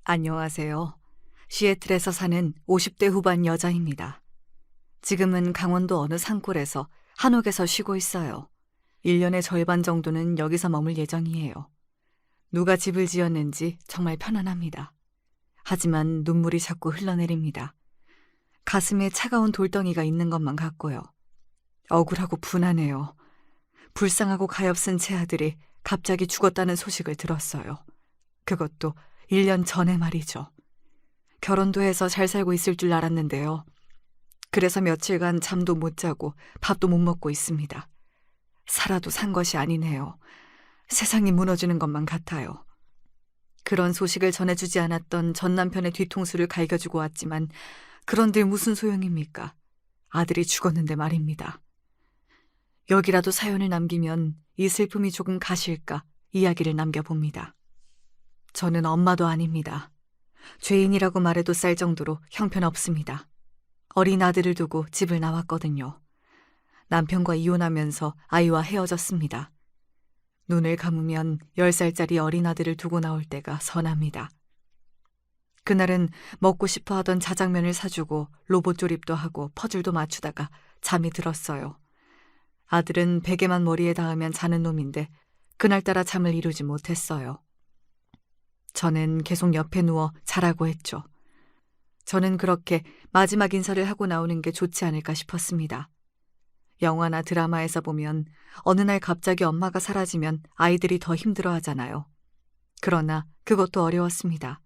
안녕하세요. 시애틀에서 사는 50대 후반 여자입니다. 지금은 강원도 어느 산골에서 한옥에서 쉬고 있어요. 1년의 절반 정도는 여기서 머물 예정이에요. 누가 집을 지었는지 정말 편안합니다. 하지만 눈물이 자꾸 흘러내립니다. 가슴에 차가운 돌덩이가 있는 것만 같고요. 억울하고 분하네요. 불쌍하고 가엾은 제 아들이 갑자기 죽었다는 소식을 들었어요. 그것도 1년 전에 말이죠. 결혼도 해서 잘 살고 있을 줄 알았는데요. 그래서 며칠간 잠도 못 자고 밥도 못 먹고 있습니다. 살아도 산 것이 아니네요. 세상이 무너지는 것만 같아요. 그런 소식을 전해주지 않았던 전 남편의 뒤통수를 갈겨주고 왔지만 그런데 무슨 소용입니까? 아들이 죽었는데 말입니다. 여기라도 사연을 남기면 이 슬픔이 조금 가실까 이야기를 남겨봅니다. 저는 엄마도 아닙니다. 죄인이라고 말해도 쌀 정도로 형편없습니다. 어린 아들을 두고 집을 나왔거든요. 남편과 이혼하면서 아이와 헤어졌습니다. 눈을 감으면 10살짜리 어린 아들을 두고 나올 때가 선합니다. 그날은 먹고 싶어 하던 자장면을 사주고 로봇 조립도 하고 퍼즐도 맞추다가 잠이 들었어요. 아들은 베개만 머리에 닿으면 자는 놈인데 그날따라 잠을 이루지 못했어요. 저는 계속 옆에 누워 자라고 했죠. 저는 그렇게 마지막 인사를 하고 나오는 게 좋지 않을까 싶었습니다. 영화나 드라마에서 보면 어느 날 갑자기 엄마가 사라지면 아이들이 더 힘들어하잖아요. 그러나 그것도 어려웠습니다.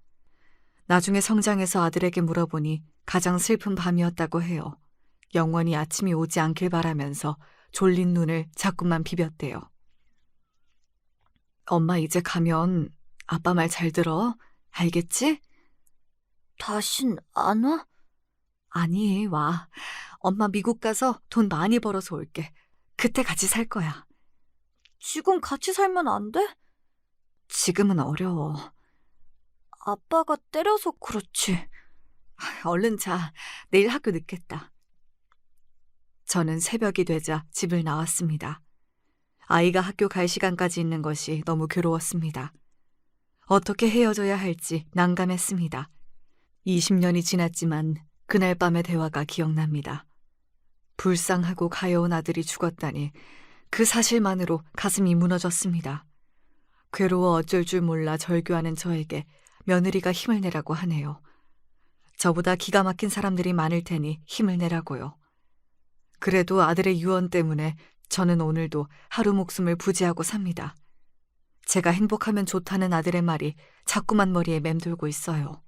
나중에 성장해서 아들에게 물어보니 가장 슬픈 밤이었다고 해요. 영원히 아침이 오지 않길 바라면서 졸린 눈을 자꾸만 비볐대요. 엄마 이제 가면 아빠 말 잘 들어. 알겠지? 다신 안 와? 아니, 와. 엄마 미국 가서 돈 많이 벌어서 올게. 그때 같이 살 거야. 지금 같이 살면 안 돼? 지금은 어려워. 아빠가 때려서 그렇지. 얼른 자. 내일 학교 늦겠다. 저는 새벽이 되자 집을 나왔습니다. 아이가 학교 갈 시간까지 있는 것이 너무 괴로웠습니다. 어떻게 헤어져야 할지 난감했습니다. 20년이 지났지만 그날 밤의 대화가 기억납니다. 불쌍하고 가여운 아들이 죽었다니 그 사실만으로 가슴이 무너졌습니다. 괴로워 어쩔 줄 몰라 절규하는 저에게 며느리가 힘을 내라고 하네요. 저보다 기가 막힌 사람들이 많을 테니 힘을 내라고요. 그래도 아들의 유언 때문에 저는 오늘도 하루 목숨을 부지하고 삽니다. 제가 행복하면 좋다는 아들의 말이 자꾸만 머리에 맴돌고 있어요.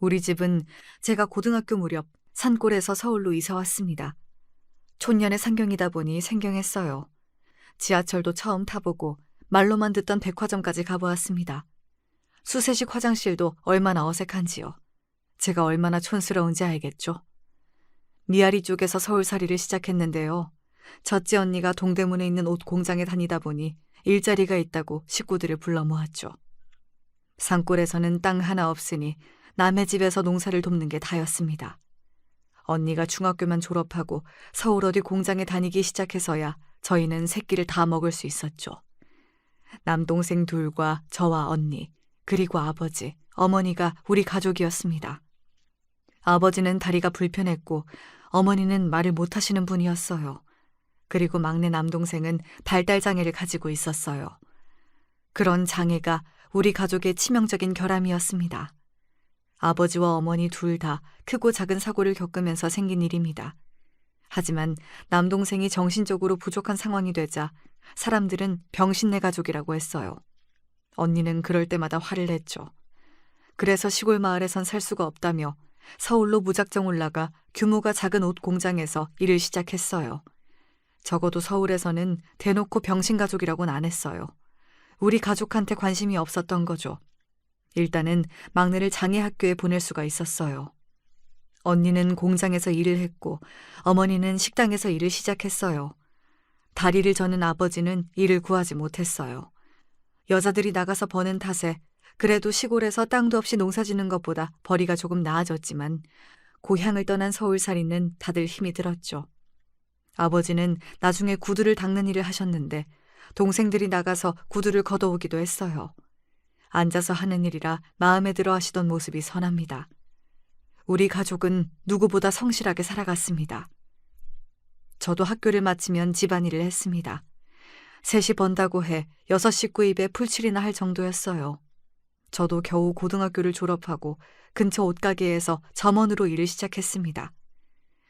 우리 집은 제가 고등학교 무렵 산골에서 서울로 이사 왔습니다. 촌년의 상경이다 보니 생경했어요. 지하철도 처음 타보고 말로만 듣던 백화점까지 가보았습니다. 수세식 화장실도 얼마나 어색한지요. 제가 얼마나 촌스러운지 알겠죠. 미아리 쪽에서 서울살이를 시작했는데요. 첫째 언니가 동대문에 있는 옷 공장에 다니다 보니 일자리가 있다고 식구들을 불러 모았죠. 산골에서는 땅 하나 없으니 남의 집에서 농사를 돕는 게 다였습니다. 언니가 중학교만 졸업하고 서울 어디 공장에 다니기 시작해서야 저희는 새끼를 다 먹을 수 있었죠. 남동생 둘과 저와 언니, 그리고 아버지, 어머니가 우리 가족이었습니다. 아버지는 다리가 불편했고 어머니는 말을 못하시는 분이었어요. 그리고 막내 남동생은 발달장애를 가지고 있었어요. 그런 장애가 우리 가족의 치명적인 결함이었습니다. 아버지와 어머니 둘 다 크고 작은 사고를 겪으면서 생긴 일입니다. 하지만 남동생이 정신적으로 부족한 상황이 되자 사람들은 병신네 가족이라고 했어요. 언니는 그럴 때마다 화를 냈죠. 그래서 시골 마을에선 살 수가 없다며 서울로 무작정 올라가 규모가 작은 옷 공장에서 일을 시작했어요. 적어도 서울에서는 대놓고 병신가족이라고는 안 했어요. 우리 가족한테 관심이 없었던 거죠. 일단은 막내를 장애학교에 보낼 수가 있었어요. 언니는 공장에서 일을 했고 어머니는 식당에서 일을 시작했어요. 다리를 저는 아버지는 일을 구하지 못했어요. 여자들이 나가서 버는 탓에 그래도 시골에서 땅도 없이 농사 짓는 것보다 벌이가 조금 나아졌지만 고향을 떠난 서울살이는 다들 힘이 들었죠. 아버지는 나중에 구두를 닦는 일을 하셨는데 동생들이 나가서 구두를 걷어오기도 했어요. 앉아서 하는 일이라 마음에 들어 하시던 모습이 선합니다. 우리 가족은 누구보다 성실하게 살아갔습니다. 저도 학교를 마치면 집안일을 했습니다. 셋이 번다고 해 6식구 입에 풀칠이나 할 정도였어요. 저도 겨우 고등학교를 졸업하고 근처 옷가게에서 점원으로 일을 시작했습니다.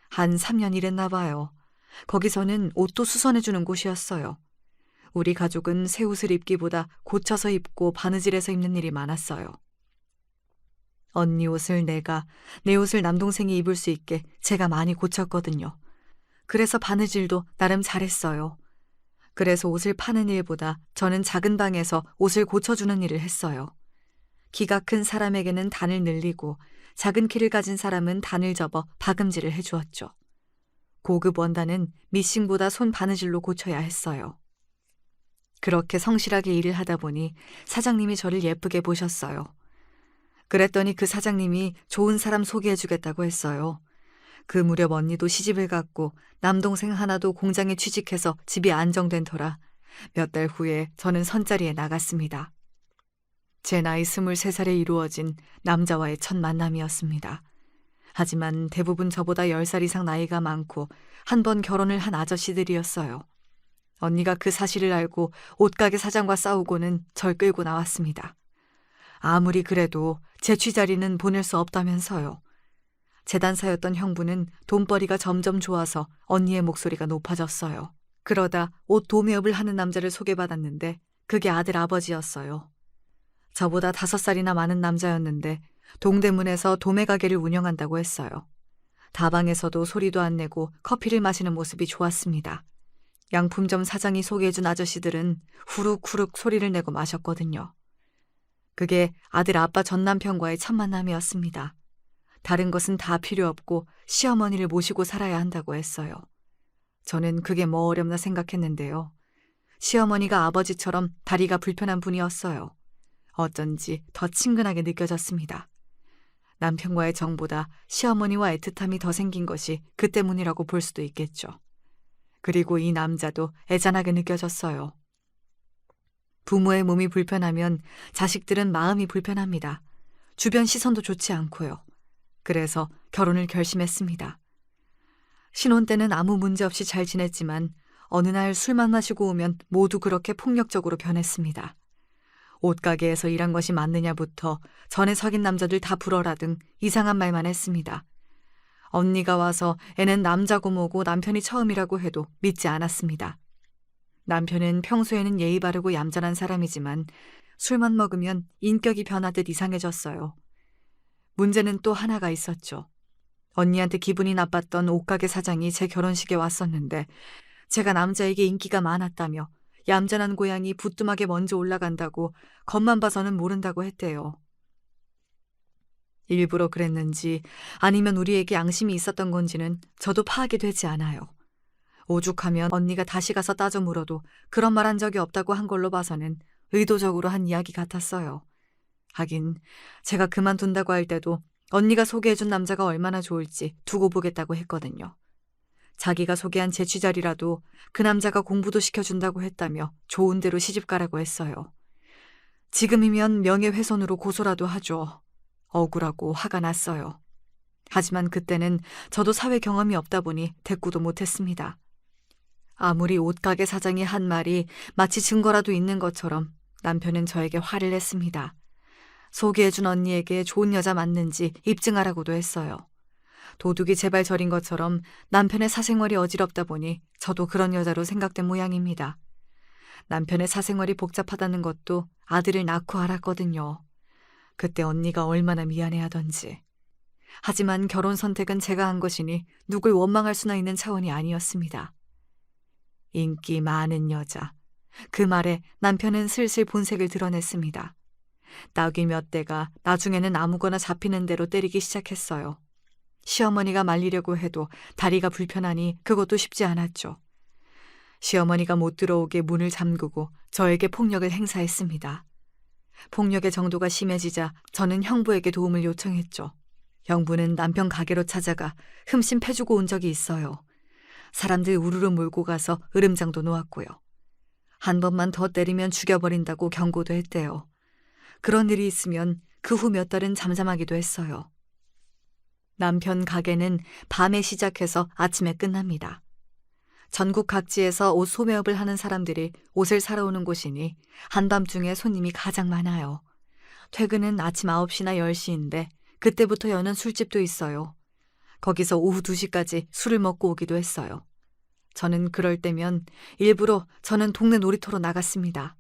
한 3년 일했나 봐요. 거기서는 옷도 수선해주는 곳이었어요. 우리 가족은 새 옷을 입기보다 고쳐서 입고 바느질해서 입는 일이 많았어요. 언니 옷을 내가, 내 옷을 남동생이 입을 수 있게 제가 많이 고쳤거든요. 그래서 바느질도 나름 잘했어요. 그래서 옷을 파는 일보다 저는 작은 방에서 옷을 고쳐주는 일을 했어요. 키가 큰 사람에게는 단을 늘리고 작은 키를 가진 사람은 단을 접어 박음질을 해주었죠. 고급 원단은 미싱보다 손 바느질로 고쳐야 했어요. 그렇게 성실하게 일을 하다 보니 사장님이 저를 예쁘게 보셨어요. 그랬더니 그 사장님이 좋은 사람 소개해주겠다고 했어요. 그 무렵 언니도 시집을 갔고 남동생 하나도 공장에 취직해서 집이 안정된 터라 몇 달 후에 저는 선자리에 나갔습니다. 제 나이 23살에 이루어진 남자와의 첫 만남이었습니다. 하지만 대부분 저보다 10살 이상 나이가 많고 한 번 결혼을 한 아저씨들이었어요. 언니가 그 사실을 알고 옷가게 사장과 싸우고는 절 끌고 나왔습니다. 아무리 그래도 제 취자리는 보낼 수 없다면서요. 재단사였던 형부는 돈벌이가 점점 좋아서 언니의 목소리가 높아졌어요. 그러다 옷 도매업을 하는 남자를 소개받았는데 그게 아들 아버지였어요. 저보다 5살이나 많은 남자였는데 동대문에서 도매 가게를 운영한다고 했어요. 다방에서도 소리도 안 내고 커피를 마시는 모습이 좋았습니다. 양품점 사장이 소개해준 아저씨들은 후룩후룩 소리를 내고 마셨거든요. 그게 아들 아빠 전 남편과의 첫 만남이었습니다. 다른 것은 다 필요 없고 시어머니를 모시고 살아야 한다고 했어요. 저는 그게 뭐 어렵나 생각했는데요. 시어머니가 아버지처럼 다리가 불편한 분이었어요. 어쩐지 더 친근하게 느껴졌습니다. 남편과의 정보다 시어머니와 애틋함이 더 생긴 것이 그 때문이라고 볼 수도 있겠죠. 그리고 이 남자도 애잔하게 느껴졌어요. 부모의 몸이 불편하면 자식들은 마음이 불편합니다. 주변 시선도 좋지 않고요. 그래서 결혼을 결심했습니다. 신혼 때는 아무 문제 없이 잘 지냈지만 어느 날 술만 마시고 오면 모두 그렇게 폭력적으로 변했습니다. 옷가게에서 일한 것이 맞느냐부터 전에 사귄 남자들 다 불어라 등 이상한 말만 했습니다. 언니가 와서 애는 남자고 뭐고 남편이 처음이라고 해도 믿지 않았습니다. 남편은 평소에는 예의 바르고 얌전한 사람이지만 술만 먹으면 인격이 변하듯 이상해졌어요. 문제는 또 하나가 있었죠. 언니한테 기분이 나빴던 옷가게 사장이 제 결혼식에 왔었는데 제가 남자에게 인기가 많았다며 얌전한 고양이 부뚜막에 먼저 올라간다고 겉만 봐서는 모른다고 했대요. 일부러 그랬는지 아니면 우리에게 양심이 있었던 건지는 저도 파악이 되지 않아요. 오죽하면 언니가 다시 가서 따져 물어도 그런 말 한 적이 없다고 한 걸로 봐서는 의도적으로 한 이야기 같았어요. 하긴 제가 그만둔다고 할 때도 언니가 소개해준 남자가 얼마나 좋을지 두고 보겠다고 했거든요. 자기가 소개한 제 취자리라도 그 남자가 공부도 시켜준다고 했다며 좋은 데로 시집가라고 했어요. 지금이면 명예훼손으로 고소라도 하죠. 억울하고 화가 났어요. 하지만 그때는 저도 사회 경험이 없다 보니 대꾸도 못했습니다. 아무리 옷가게 사장이 한 말이 마치 증거라도 있는 것처럼 남편은 저에게 화를 냈습니다. 소개해준 언니에게 좋은 여자 맞는지 입증하라고도 했어요. 도둑이 제발 저린 것처럼 남편의 사생활이 어지럽다 보니 저도 그런 여자로 생각된 모양입니다. 남편의 사생활이 복잡하다는 것도 아들을 낳고 알았거든요. 그때 언니가 얼마나 미안해하던지. 하지만 결혼 선택은 제가 한 것이니 누굴 원망할 수나 있는 차원이 아니었습니다. 인기 많은 여자. 그 말에 남편은 슬슬 본색을 드러냈습니다. 낙이 몇 대가 나중에는 아무거나 잡히는 대로 때리기 시작했어요. 시어머니가 말리려고 해도 다리가 불편하니 그것도 쉽지 않았죠. 시어머니가 못 들어오게 문을 잠그고 저에게 폭력을 행사했습니다. 폭력의 정도가 심해지자 저는 형부에게 도움을 요청했죠. 형부는 남편 가게로 찾아가 흠씬 패주고 온 적이 있어요. 사람들 우르르 몰고 가서 으름장도 놓았고요. 한 번만 더 때리면 죽여버린다고 경고도 했대요. 그런 일이 있으면 그 후 몇 달은 잠잠하기도 했어요. 남편 가게는 밤에 시작해서 아침에 끝납니다. 전국 각지에서 옷 소매업을 하는 사람들이 옷을 사러 오는 곳이니 한밤중에 손님이 가장 많아요. 퇴근은 아침 9시나 10시인데 그때부터 여는 술집도 있어요. 거기서 오후 2시까지 술을 먹고 오기도 했어요. 저는 그럴 때면 일부러 저는 동네 놀이터로 나갔습니다.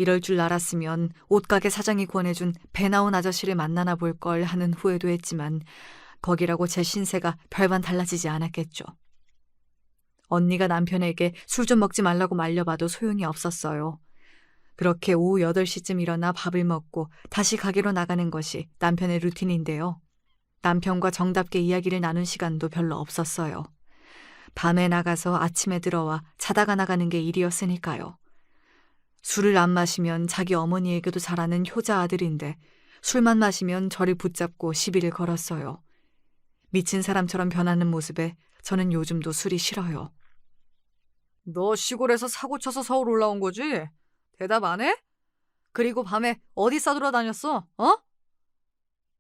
이럴 줄 알았으면 옷가게 사장이 권해준 배 나온 아저씨를 만나나 볼 걸 하는 후회도 했지만 거기라고 제 신세가 별반 달라지지 않았겠죠. 언니가 남편에게 술 좀 먹지 말라고 말려봐도 소용이 없었어요. 그렇게 오후 8시쯤 일어나 밥을 먹고 다시 가게로 나가는 것이 남편의 루틴인데요. 남편과 정답게 이야기를 나눈 시간도 별로 없었어요. 밤에 나가서 아침에 들어와 자다가 나가는 게 일이었으니까요. 술을 안 마시면 자기 어머니에게도 잘하는 효자 아들인데 술만 마시면 저를 붙잡고 시비를 걸었어요. 미친 사람처럼 변하는 모습에 저는 요즘도 술이 싫어요. 너 시골에서 사고 쳐서 서울 올라온 거지? 대답 안 해? 그리고 밤에 어디 싸돌아다녔어? 어?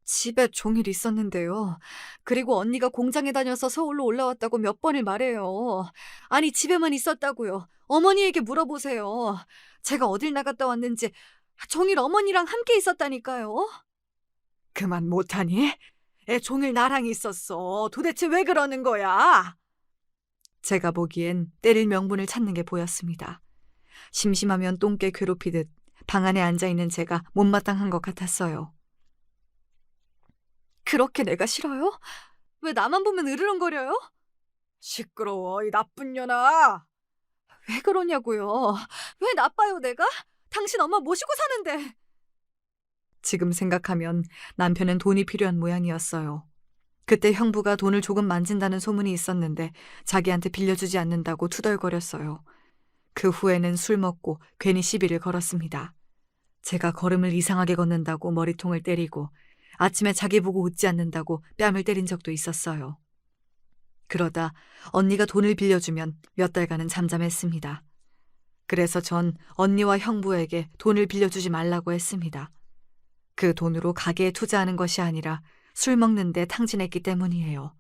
집에 종일 있었는데요. 그리고 언니가 공장에 다녀서 서울로 올라왔다고 몇 번을 말해요. 아니 집에만 있었다고요. 어머니에게 물어보세요. 제가 어딜 나갔다 왔는지 종일 어머니랑 함께 있었다니까요. 그만 못하니? 애 종일 나랑 있었어. 도대체 왜 그러는 거야? 제가 보기엔 때릴 명분을 찾는 게 보였습니다. 심심하면 똥개 괴롭히듯 방 안에 앉아있는 제가 못마땅한 것 같았어요. 그렇게 내가 싫어요? 왜 나만 보면 으르렁거려요? 시끄러워, 이 나쁜 년아. 왜 그러냐고요. 왜 나빠요, 내가? 당신 엄마 모시고 사는데. 지금 생각하면 남편은 돈이 필요한 모양이었어요. 그때 형부가 돈을 조금 만진다는 소문이 있었는데 자기한테 빌려주지 않는다고 투덜거렸어요. 그 후에는 술 먹고 괜히 시비를 걸었습니다. 제가 걸음을 이상하게 걷는다고 머리통을 때리고 아침에 자기 보고 웃지 않는다고 뺨을 때린 적도 있었어요. 그러다 언니가 돈을 빌려주면 몇 달간은 잠잠했습니다. 그래서 전 언니와 형부에게 돈을 빌려주지 말라고 했습니다. 그 돈으로 가게에 투자하는 것이 아니라 술 먹는데 탕진했기 때문이에요.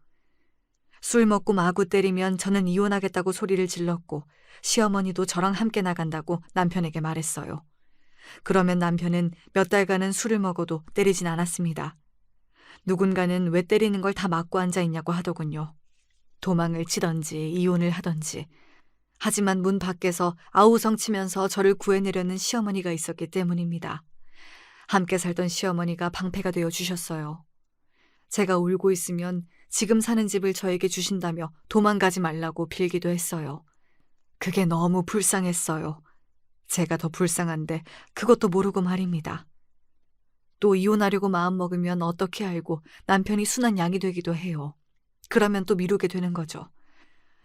술 먹고 마구 때리면 저는 이혼하겠다고 소리를 질렀고 시어머니도 저랑 함께 나간다고 남편에게 말했어요. 그러면 남편은 몇 달간은 술을 먹어도 때리진 않았습니다. 누군가는 왜 때리는 걸 다 막고 앉아있냐고 하더군요. 도망을 치던지 이혼을 하던지. 하지만 문 밖에서 아우성 치면서 저를 구해내려는 시어머니가 있었기 때문입니다. 함께 살던 시어머니가 방패가 되어 주셨어요. 제가 울고 있으면 지금 사는 집을 저에게 주신다며 도망가지 말라고 빌기도 했어요. 그게 너무 불쌍했어요. 제가 더 불쌍한데 그것도 모르고 말입니다. 또 이혼하려고 마음먹으면 어떻게 알고 남편이 순한 양이 되기도 해요. 그러면 또 미루게 되는 거죠.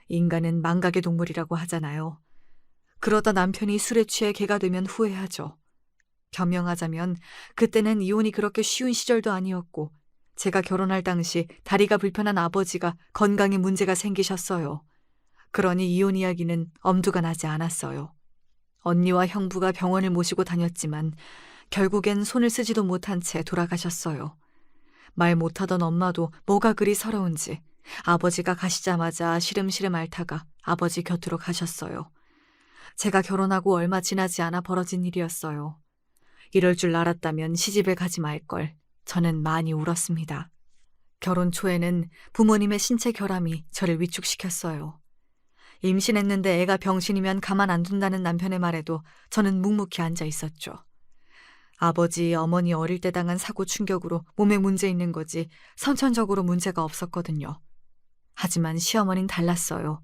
인간은 망각의 동물이라고 하잖아요. 그러다 남편이 술에 취해 개가 되면 후회하죠. 변명하자면 그때는 이혼이 그렇게 쉬운 시절도 아니었고 제가 결혼할 당시 다리가 불편한 아버지가 건강에 문제가 생기셨어요. 그러니 이혼 이야기는 엄두가 나지 않았어요. 언니와 형부가 병원을 모시고 다녔지만 결국엔 손을 쓰지도 못한 채 돌아가셨어요. 말 못하던 엄마도 뭐가 그리 서러운지 아버지가 가시자마자 시름시름 앓다가 아버지 곁으로 가셨어요. 제가 결혼하고 얼마 지나지 않아 벌어진 일이었어요. 이럴 줄 알았다면 시집을 가지 말걸. 저는 많이 울었습니다. 결혼 초에는 부모님의 신체 결함이 저를 위축시켰어요. 임신했는데 애가 병신이면 가만 안 둔다는 남편의 말에도 저는 묵묵히 앉아 있었죠. 아버지, 어머니 어릴 때 당한 사고 충격으로 몸에 문제 있는 거지 선천적으로 문제가 없었거든요. 하지만 시어머니는 달랐어요.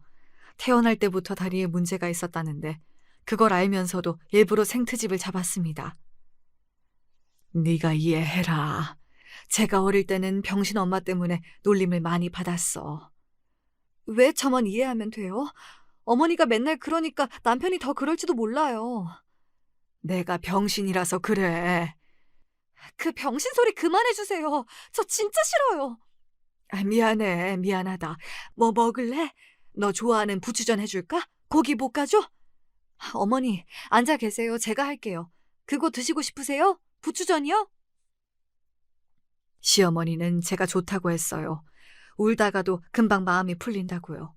태어날 때부터 다리에 문제가 있었다는데 그걸 알면서도 일부러 생트집을 잡았습니다. 네가 이해해라. 제가 어릴 때는 병신 엄마 때문에 놀림을 많이 받았어. 왜 저만 이해하면 돼요? 어머니가 맨날 그러니까 남편이 더 그럴지도 몰라요. 내가 병신이라서 그래. 그 병신 소리 그만해주세요. 저 진짜 싫어요. 미안해, 미안하다. 뭐 먹을래? 너 좋아하는 부추전 해줄까? 고기 볶아줘? 어머니, 앉아 계세요. 제가 할게요. 그거 드시고 싶으세요? 부추전이요? 시어머니는 제가 좋다고 했어요. 울다가도 금방 마음이 풀린다고요.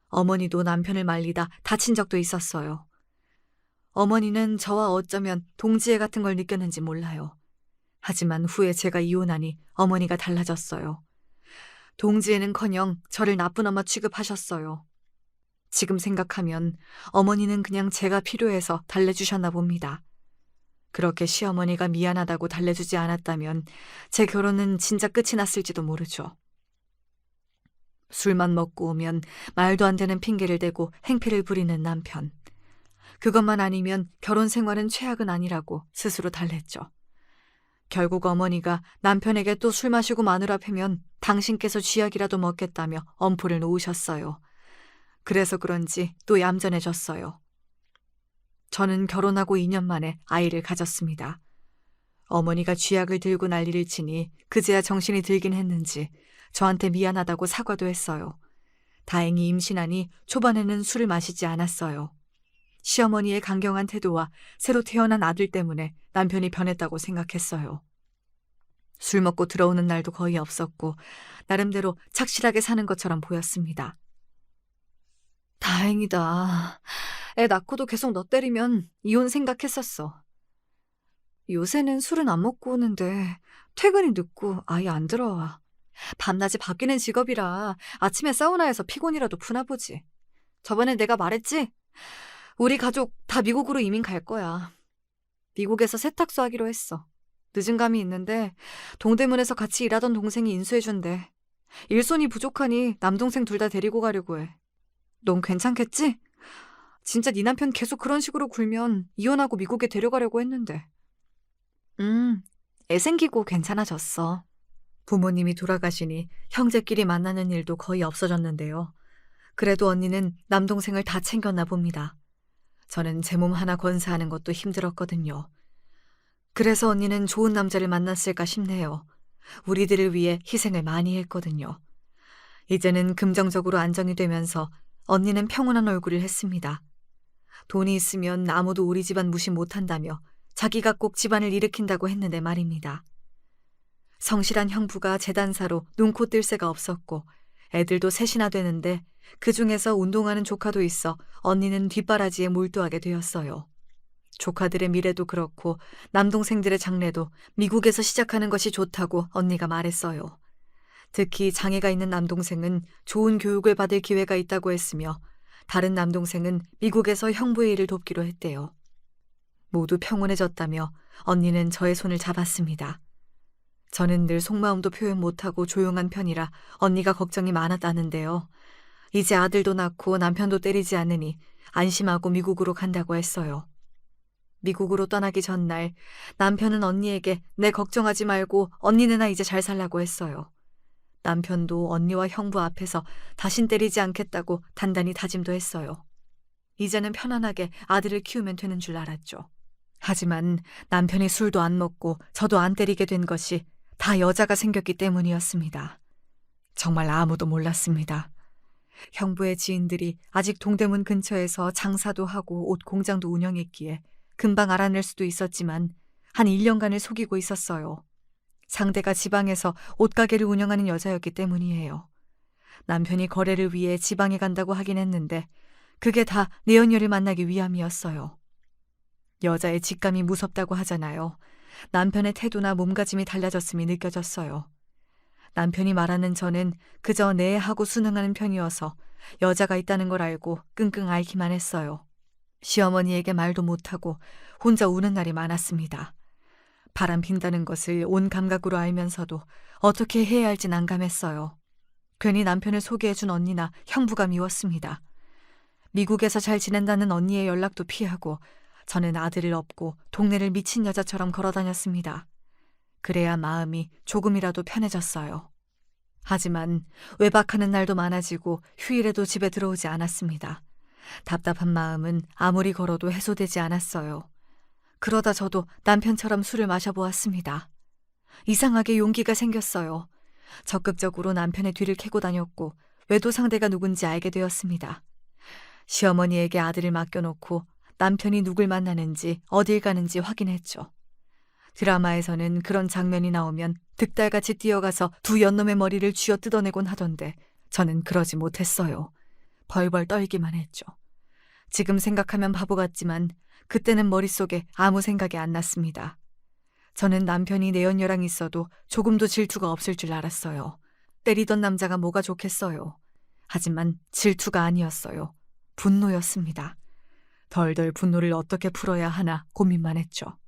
어머니도 남편을 말리다 다친 적도 있었어요. 어머니는 저와 어쩌면 동지애 같은 걸 느꼈는지 몰라요. 하지만 후에 제가 이혼하니 어머니가 달라졌어요. 동지애는커녕 저를 나쁜 엄마 취급하셨어요. 지금 생각하면 어머니는 그냥 제가 필요해서 달래주셨나 봅니다. 그렇게 시어머니가 미안하다고 달래주지 않았다면 제 결혼은 진짜 끝이 났을지도 모르죠. 술만 먹고 오면 말도 안 되는 핑계를 대고 행패를 부리는 남편. 그것만 아니면 결혼 생활은 최악은 아니라고 스스로 달랬죠. 결국 어머니가 남편에게 또 술 마시고 마누라 패면 당신께서 쥐약이라도 먹겠다며 엄포를 놓으셨어요. 그래서 그런지 또 얌전해졌어요. 저는 결혼하고 2년 만에 아이를 가졌습니다. 어머니가 쥐약을 들고 난리를 치니 그제야 정신이 들긴 했는지 저한테 미안하다고 사과도 했어요. 다행히 임신하니 초반에는 술을 마시지 않았어요. 시어머니의 강경한 태도와 새로 태어난 아들 때문에 남편이 변했다고 생각했어요. 술 먹고 들어오는 날도 거의 없었고 나름대로 착실하게 사는 것처럼 보였습니다. 다행이다. 애 낳고도 계속 너 때리면 이혼 생각했었어. 요새는 술은 안 먹고 오는데 퇴근이 늦고 아예 안 들어와. 밤낮이 바뀌는 직업이라 아침에 사우나에서 피곤이라도 푸나 보지. 저번에 내가 말했지? 우리 가족 다 미국으로 이민 갈 거야. 미국에서 세탁소 하기로 했어. 늦은 감이 있는데 동대문에서 같이 일하던 동생이 인수해준대. 일손이 부족하니 남동생 둘 다 데리고 가려고 해. 넌 괜찮겠지? 진짜 네 남편 계속 그런 식으로 굴면 이혼하고 미국에 데려가려고 했는데. 애 생기고 괜찮아졌어. 부모님이 돌아가시니 형제끼리 만나는 일도 거의 없어졌는데요. 그래도 언니는 남동생을 다 챙겼나 봅니다. 저는 제 몸 하나 건사하는 것도 힘들었거든요. 그래서 언니는 좋은 남자를 만났을까 싶네요. 우리들을 위해 희생을 많이 했거든요. 이제는 긍정적으로 안정이 되면서 언니는 평온한 얼굴을 했습니다. 돈이 있으면 아무도 우리 집안 무시 못한다며 자기가 꼭 집안을 일으킨다고 했는데 말입니다. 성실한 형부가 재단사로 눈코 뜰 새가 없었고 애들도 셋이나 되는데 그중에서 운동하는 조카도 있어 언니는 뒷바라지에 몰두하게 되었어요. 조카들의 미래도 그렇고 남동생들의 장래도 미국에서 시작하는 것이 좋다고 언니가 말했어요. 특히 장애가 있는 남동생은 좋은 교육을 받을 기회가 있다고 했으며 다른 남동생은 미국에서 형부의 일을 돕기로 했대요. 모두 평온해졌다며 언니는 저의 손을 잡았습니다. 저는 늘 속마음도 표현 못하고 조용한 편이라 언니가 걱정이 많았다는데요. 이제 아들도 낳고 남편도 때리지 않으니 안심하고 미국으로 간다고 했어요. 미국으로 떠나기 전날 남편은 언니에게 내 걱정하지 말고 언니네나 이제 잘 살라고 했어요. 남편도 언니와 형부 앞에서 다신 때리지 않겠다고 단단히 다짐도 했어요. 이제는 편안하게 아들을 키우면 되는 줄 알았죠. 하지만 남편이 술도 안 먹고 저도 안 때리게 된 것이 다 여자가 생겼기 때문이었습니다. 정말 아무도 몰랐습니다. 형부의 지인들이 아직 동대문 근처에서 장사도 하고 옷 공장도 운영했기에 금방 알아낼 수도 있었지만 한 1년간을 속이고 있었어요. 상대가 지방에서 옷가게를 운영하는 여자였기 때문이에요. 남편이 거래를 위해 지방에 간다고 하긴 했는데 그게 다 내연녀를 만나기 위함이었어요. 여자의 직감이 무섭다고 하잖아요. 남편의 태도나 몸가짐이 달라졌음이 느껴졌어요. 남편이 말하는 저는 그저 네 하고 순응하는 편이어서 여자가 있다는 걸 알고 끙끙 앓기만 했어요. 시어머니에게 말도 못하고 혼자 우는 날이 많았습니다. 바람 핀다는 것을 온 감각으로 알면서도 어떻게 해야 할지 난감했어요. 괜히 남편을 소개해준 언니나 형부가 미웠습니다. 미국에서 잘 지낸다는 언니의 연락도 피하고 저는 아들을 업고 동네를 미친 여자처럼 걸어다녔습니다. 그래야 마음이 조금이라도 편해졌어요. 하지만 외박하는 날도 많아지고 휴일에도 집에 들어오지 않았습니다. 답답한 마음은 아무리 걸어도 해소되지 않았어요. 그러다 저도 남편처럼 술을 마셔보았습니다. 이상하게 용기가 생겼어요. 적극적으로 남편의 뒤를 캐고 다녔고 외도 상대가 누군지 알게 되었습니다. 시어머니에게 아들을 맡겨놓고 남편이 누굴 만나는지 어딜 가는지 확인했죠. 드라마에서는 그런 장면이 나오면 득달같이 뛰어가서 두 연놈의 머리를 쥐어 뜯어내곤 하던데 저는 그러지 못했어요. 벌벌 떨기만 했죠. 지금 생각하면 바보 같지만 그때는 머릿속에 아무 생각이 안 났습니다. 저는 남편이 내연녀랑 있어도 조금도 질투가 없을 줄 알았어요. 때리던 남자가 뭐가 좋겠어요. 하지만 질투가 아니었어요. 분노였습니다. 덜덜 분노를 어떻게 풀어야 하나 고민만 했죠.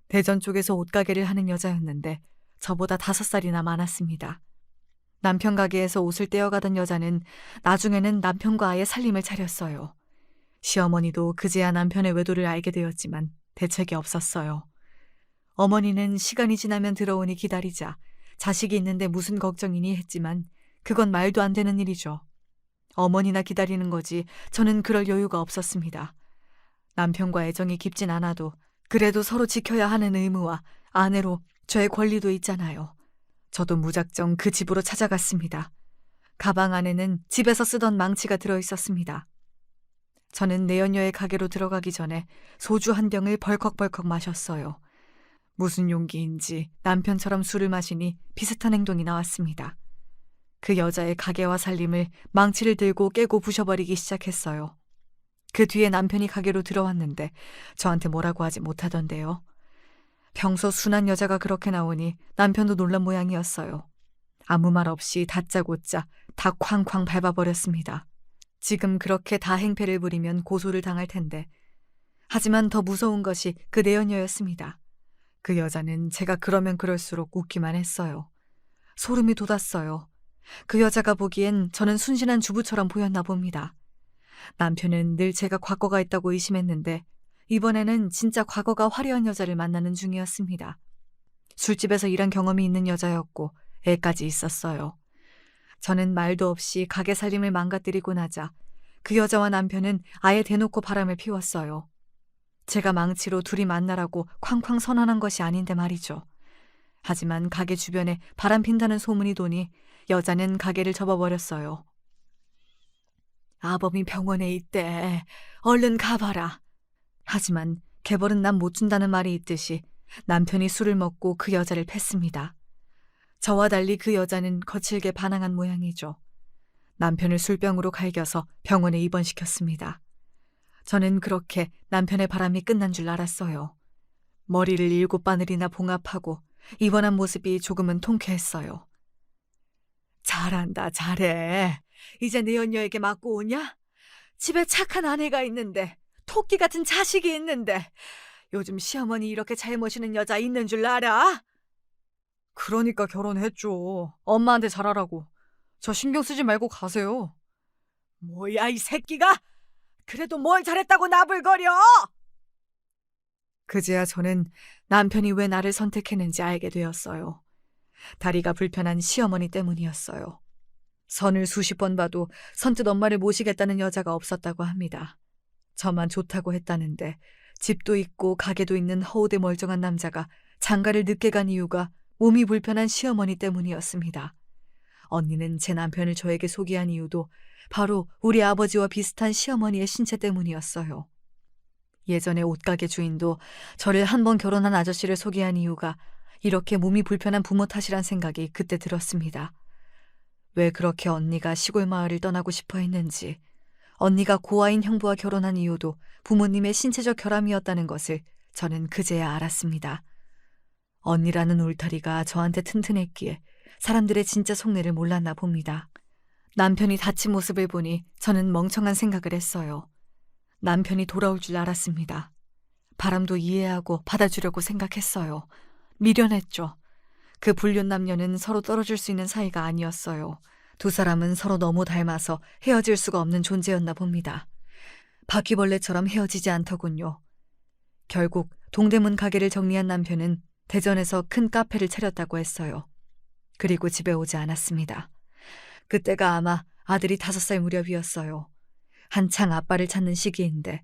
대전 쪽에서 옷가게를 하는 여자였는데 저보다 5살이나 많았습니다. 남편 가게에서 옷을 떼어가던 여자는 나중에는 남편과 아예 살림을 차렸어요. 시어머니도 그제야 남편의 외도를 알게 되었지만 대책이 없었어요. 어머니는 시간이 지나면 들어오니 기다리자 자식이 있는데 무슨 걱정이니 했지만 그건 말도 안 되는 일이죠. 어머니나 기다리는 거지 저는 그럴 여유가 없었습니다. 남편과 애정이 깊진 않아도 그래도 서로 지켜야 하는 의무와 아내로 저의 권리도 있잖아요. 저도 무작정 그 집으로 찾아갔습니다. 가방 안에는 집에서 쓰던 망치가 들어있었습니다. 저는 내연녀의 가게로 들어가기 전에 소주 한 병을 벌컥벌컥 마셨어요. 무슨 용기인지 남편처럼 술을 마시니 비슷한 행동이 나왔습니다. 그 여자의 가게와 살림을 망치를 들고 깨고 부셔버리기 시작했어요. 그 뒤에 남편이 가게로 들어왔는데 저한테 뭐라고 하지 못하던데요. 평소 순한 여자가 그렇게 나오니 남편도 놀란 모양이었어요. 아무 말 없이 다짜고짜 다 쾅쾅 밟아버렸습니다. 지금 그렇게 다 행패를 부리면 고소를 당할 텐데. 하지만 더 무서운 것이 그 내연녀였습니다. 그 여자는 제가 그러면 그럴수록 웃기만 했어요. 소름이 돋았어요. 그 여자가 보기엔 저는 순진한 주부처럼 보였나 봅니다. 남편은 늘 제가 과거가 있다고 의심했는데 이번에는 진짜 과거가 화려한 여자를 만나는 중이었습니다. 술집에서 일한 경험이 있는 여자였고 애까지 있었어요. 저는 말도 없이 가게 살림을 망가뜨리고 나자 그 여자와 남편은 아예 대놓고 바람을 피웠어요. 제가 망치로 둘이 만나라고 쾅쾅 선언한 것이 아닌데 말이죠. 하지만 가게 주변에 바람 핀다는 소문이 도니 여자는 가게를 접어버렸어요. 아범이 병원에 있대. 얼른 가봐라. 하지만 개벌은 남 못 준다는 말이 있듯이 남편이 술을 먹고 그 여자를 팼습니다. 저와 달리 그 여자는 거칠게 반항한 모양이죠. 남편을 술병으로 갈겨서 병원에 입원시켰습니다. 저는 그렇게 남편의 바람이 끝난 줄 알았어요. 머리를 7바늘이나 봉합하고 입원한 모습이 조금은 통쾌했어요. 잘한다, 잘해. 이제 내 연녀에게 맞고 오냐? 집에 착한 아내가 있는데, 토끼 같은 자식이 있는데, 요즘 시어머니 이렇게 잘 모시는 여자 있는 줄 알아? 그러니까 결혼했죠. 엄마한테 잘하라고. 저 신경 쓰지 말고 가세요. 뭐야, 이 새끼가? 그래도 뭘 잘했다고 나불거려? 그제야 저는 남편이 왜 나를 선택했는지 알게 되었어요. 다리가 불편한 시어머니 때문이었어요. 선을 수십 번 봐도 선뜻 엄마를 모시겠다는 여자가 없었다고 합니다. 저만 좋다고 했다는데 집도 있고 가게도 있는 허우대 멀쩡한 남자가 장가를 늦게 간 이유가 몸이 불편한 시어머니 때문이었습니다. 언니는 제 남편을 저에게 소개한 이유도 바로 우리 아버지와 비슷한 시어머니의 신체 때문이었어요. 예전에 옷가게 주인도 저를 한 번 결혼한 아저씨를 소개한 이유가 이렇게 몸이 불편한 부모 탓이란 생각이 그때 들었습니다. 왜 그렇게 언니가 시골 마을을 떠나고 싶어 했는지, 언니가 고아인 형부와 결혼한 이유도 부모님의 신체적 결함이었다는 것을 저는 그제야 알았습니다. 언니라는 울타리가 저한테 튼튼했기에 사람들의 진짜 속내를 몰랐나 봅니다. 남편이 다친 모습을 보니 저는 멍청한 생각을 했어요. 남편이 돌아올 줄 알았습니다. 바람도 이해하고 받아주려고 생각했어요. 미련했죠. 그 불륜 남녀는 서로 떨어질 수 있는 사이가 아니었어요. 두 사람은 서로 너무 닮아서 헤어질 수가 없는 존재였나 봅니다. 바퀴벌레처럼 헤어지지 않더군요. 결국 동대문 가게를 정리한 남편은 대전에서 큰 카페를 차렸다고 했어요. 그리고 집에 오지 않았습니다. 그때가 아마 아들이 5살 무렵이었어요. 한창 아빠를 찾는 시기인데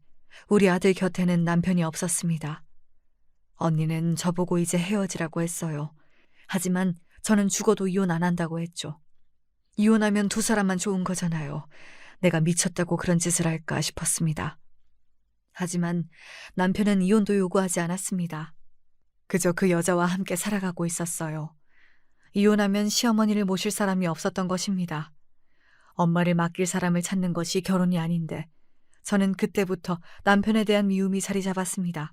우리 아들 곁에는 남편이 없었습니다. 언니는 저보고 이제 헤어지라고 했어요. 하지만 저는 죽어도 이혼 안 한다고 했죠. 이혼하면 두 사람만 좋은 거잖아요. 내가 미쳤다고 그런 짓을 할까 싶었습니다. 하지만 남편은 이혼도 요구하지 않았습니다. 그저 그 여자와 함께 살아가고 있었어요. 이혼하면 시어머니를 모실 사람이 없었던 것입니다. 엄마를 맡길 사람을 찾는 것이 결혼이 아닌데 저는 그때부터 남편에 대한 미움이 자리 잡았습니다.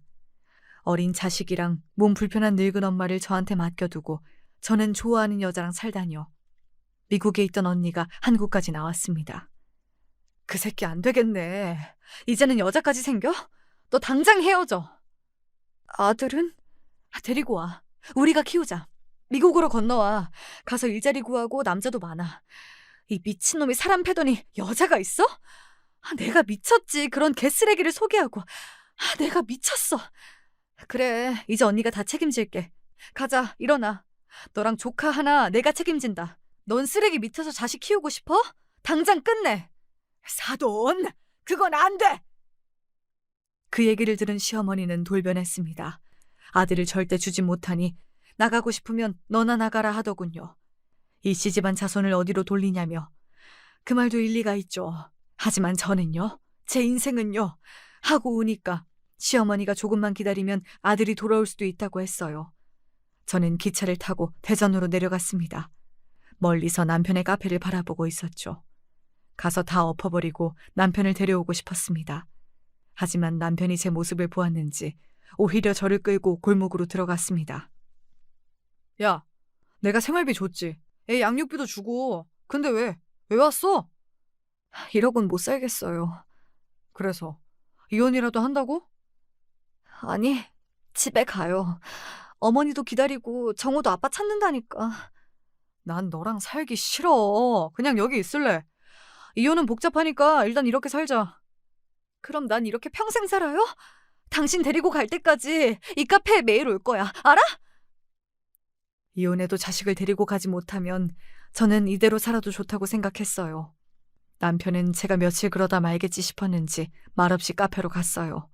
어린 자식이랑 몸 불편한 늙은 엄마를 저한테 맡겨두고 저는 좋아하는 여자랑 살다니요. 미국에 있던 언니가 한국까지 나왔습니다. 그 새끼 안 되겠네. 이제는 여자까지 생겨? 너 당장 헤어져. 아들은? 데리고 와. 우리가 키우자. 미국으로 건너와. 가서 일자리 구하고 남자도 많아. 이 미친놈이 사람 패더니 여자가 있어? 내가 미쳤지. 그런 개쓰레기를 소개하고. 내가 미쳤어. 그래, 이제 언니가 다 책임질게. 가자, 일어나. 너랑 조카 하나 내가 책임진다. 넌 쓰레기 밑에서 자식 키우고 싶어? 당장 끝내. 사돈, 그건 안 돼. 그 얘기를 들은 시어머니는 돌변했습니다. 아들을 절대 주지 못하니 나가고 싶으면 너나 나가라 하더군요. 이씨 집안 자손을 어디로 돌리냐며. 그 말도 일리가 있죠. 하지만 저는요, 제 인생은요, 하고 우니까 시어머니가 조금만 기다리면 아들이 돌아올 수도 있다고 했어요. 저는 기차를 타고 대전으로 내려갔습니다. 멀리서 남편의 카페를 바라보고 있었죠. 가서 다 엎어버리고 남편을 데려오고 싶었습니다. 하지만 남편이 제 모습을 보았는지 오히려 저를 끌고 골목으로 들어갔습니다. 야, 내가 생활비 줬지. 애 양육비도 주고. 근데 왜? 왜 왔어? 이러곤 못 살겠어요. 그래서 이혼이라도 한다고? 아니, 집에 가요. 어머니도 기다리고 정우도 아빠 찾는다니까. 난 너랑 살기 싫어. 그냥 여기 있을래. 이혼은 복잡하니까 일단 이렇게 살자. 그럼 난 이렇게 평생 살아요? 당신 데리고 갈 때까지 이 카페에 매일 올 거야. 알아? 이혼해도 자식을 데리고 가지 못하면 저는 이대로 살아도 좋다고 생각했어요. 남편은 제가 며칠 그러다 말겠지 싶었는지 말없이 카페로 갔어요.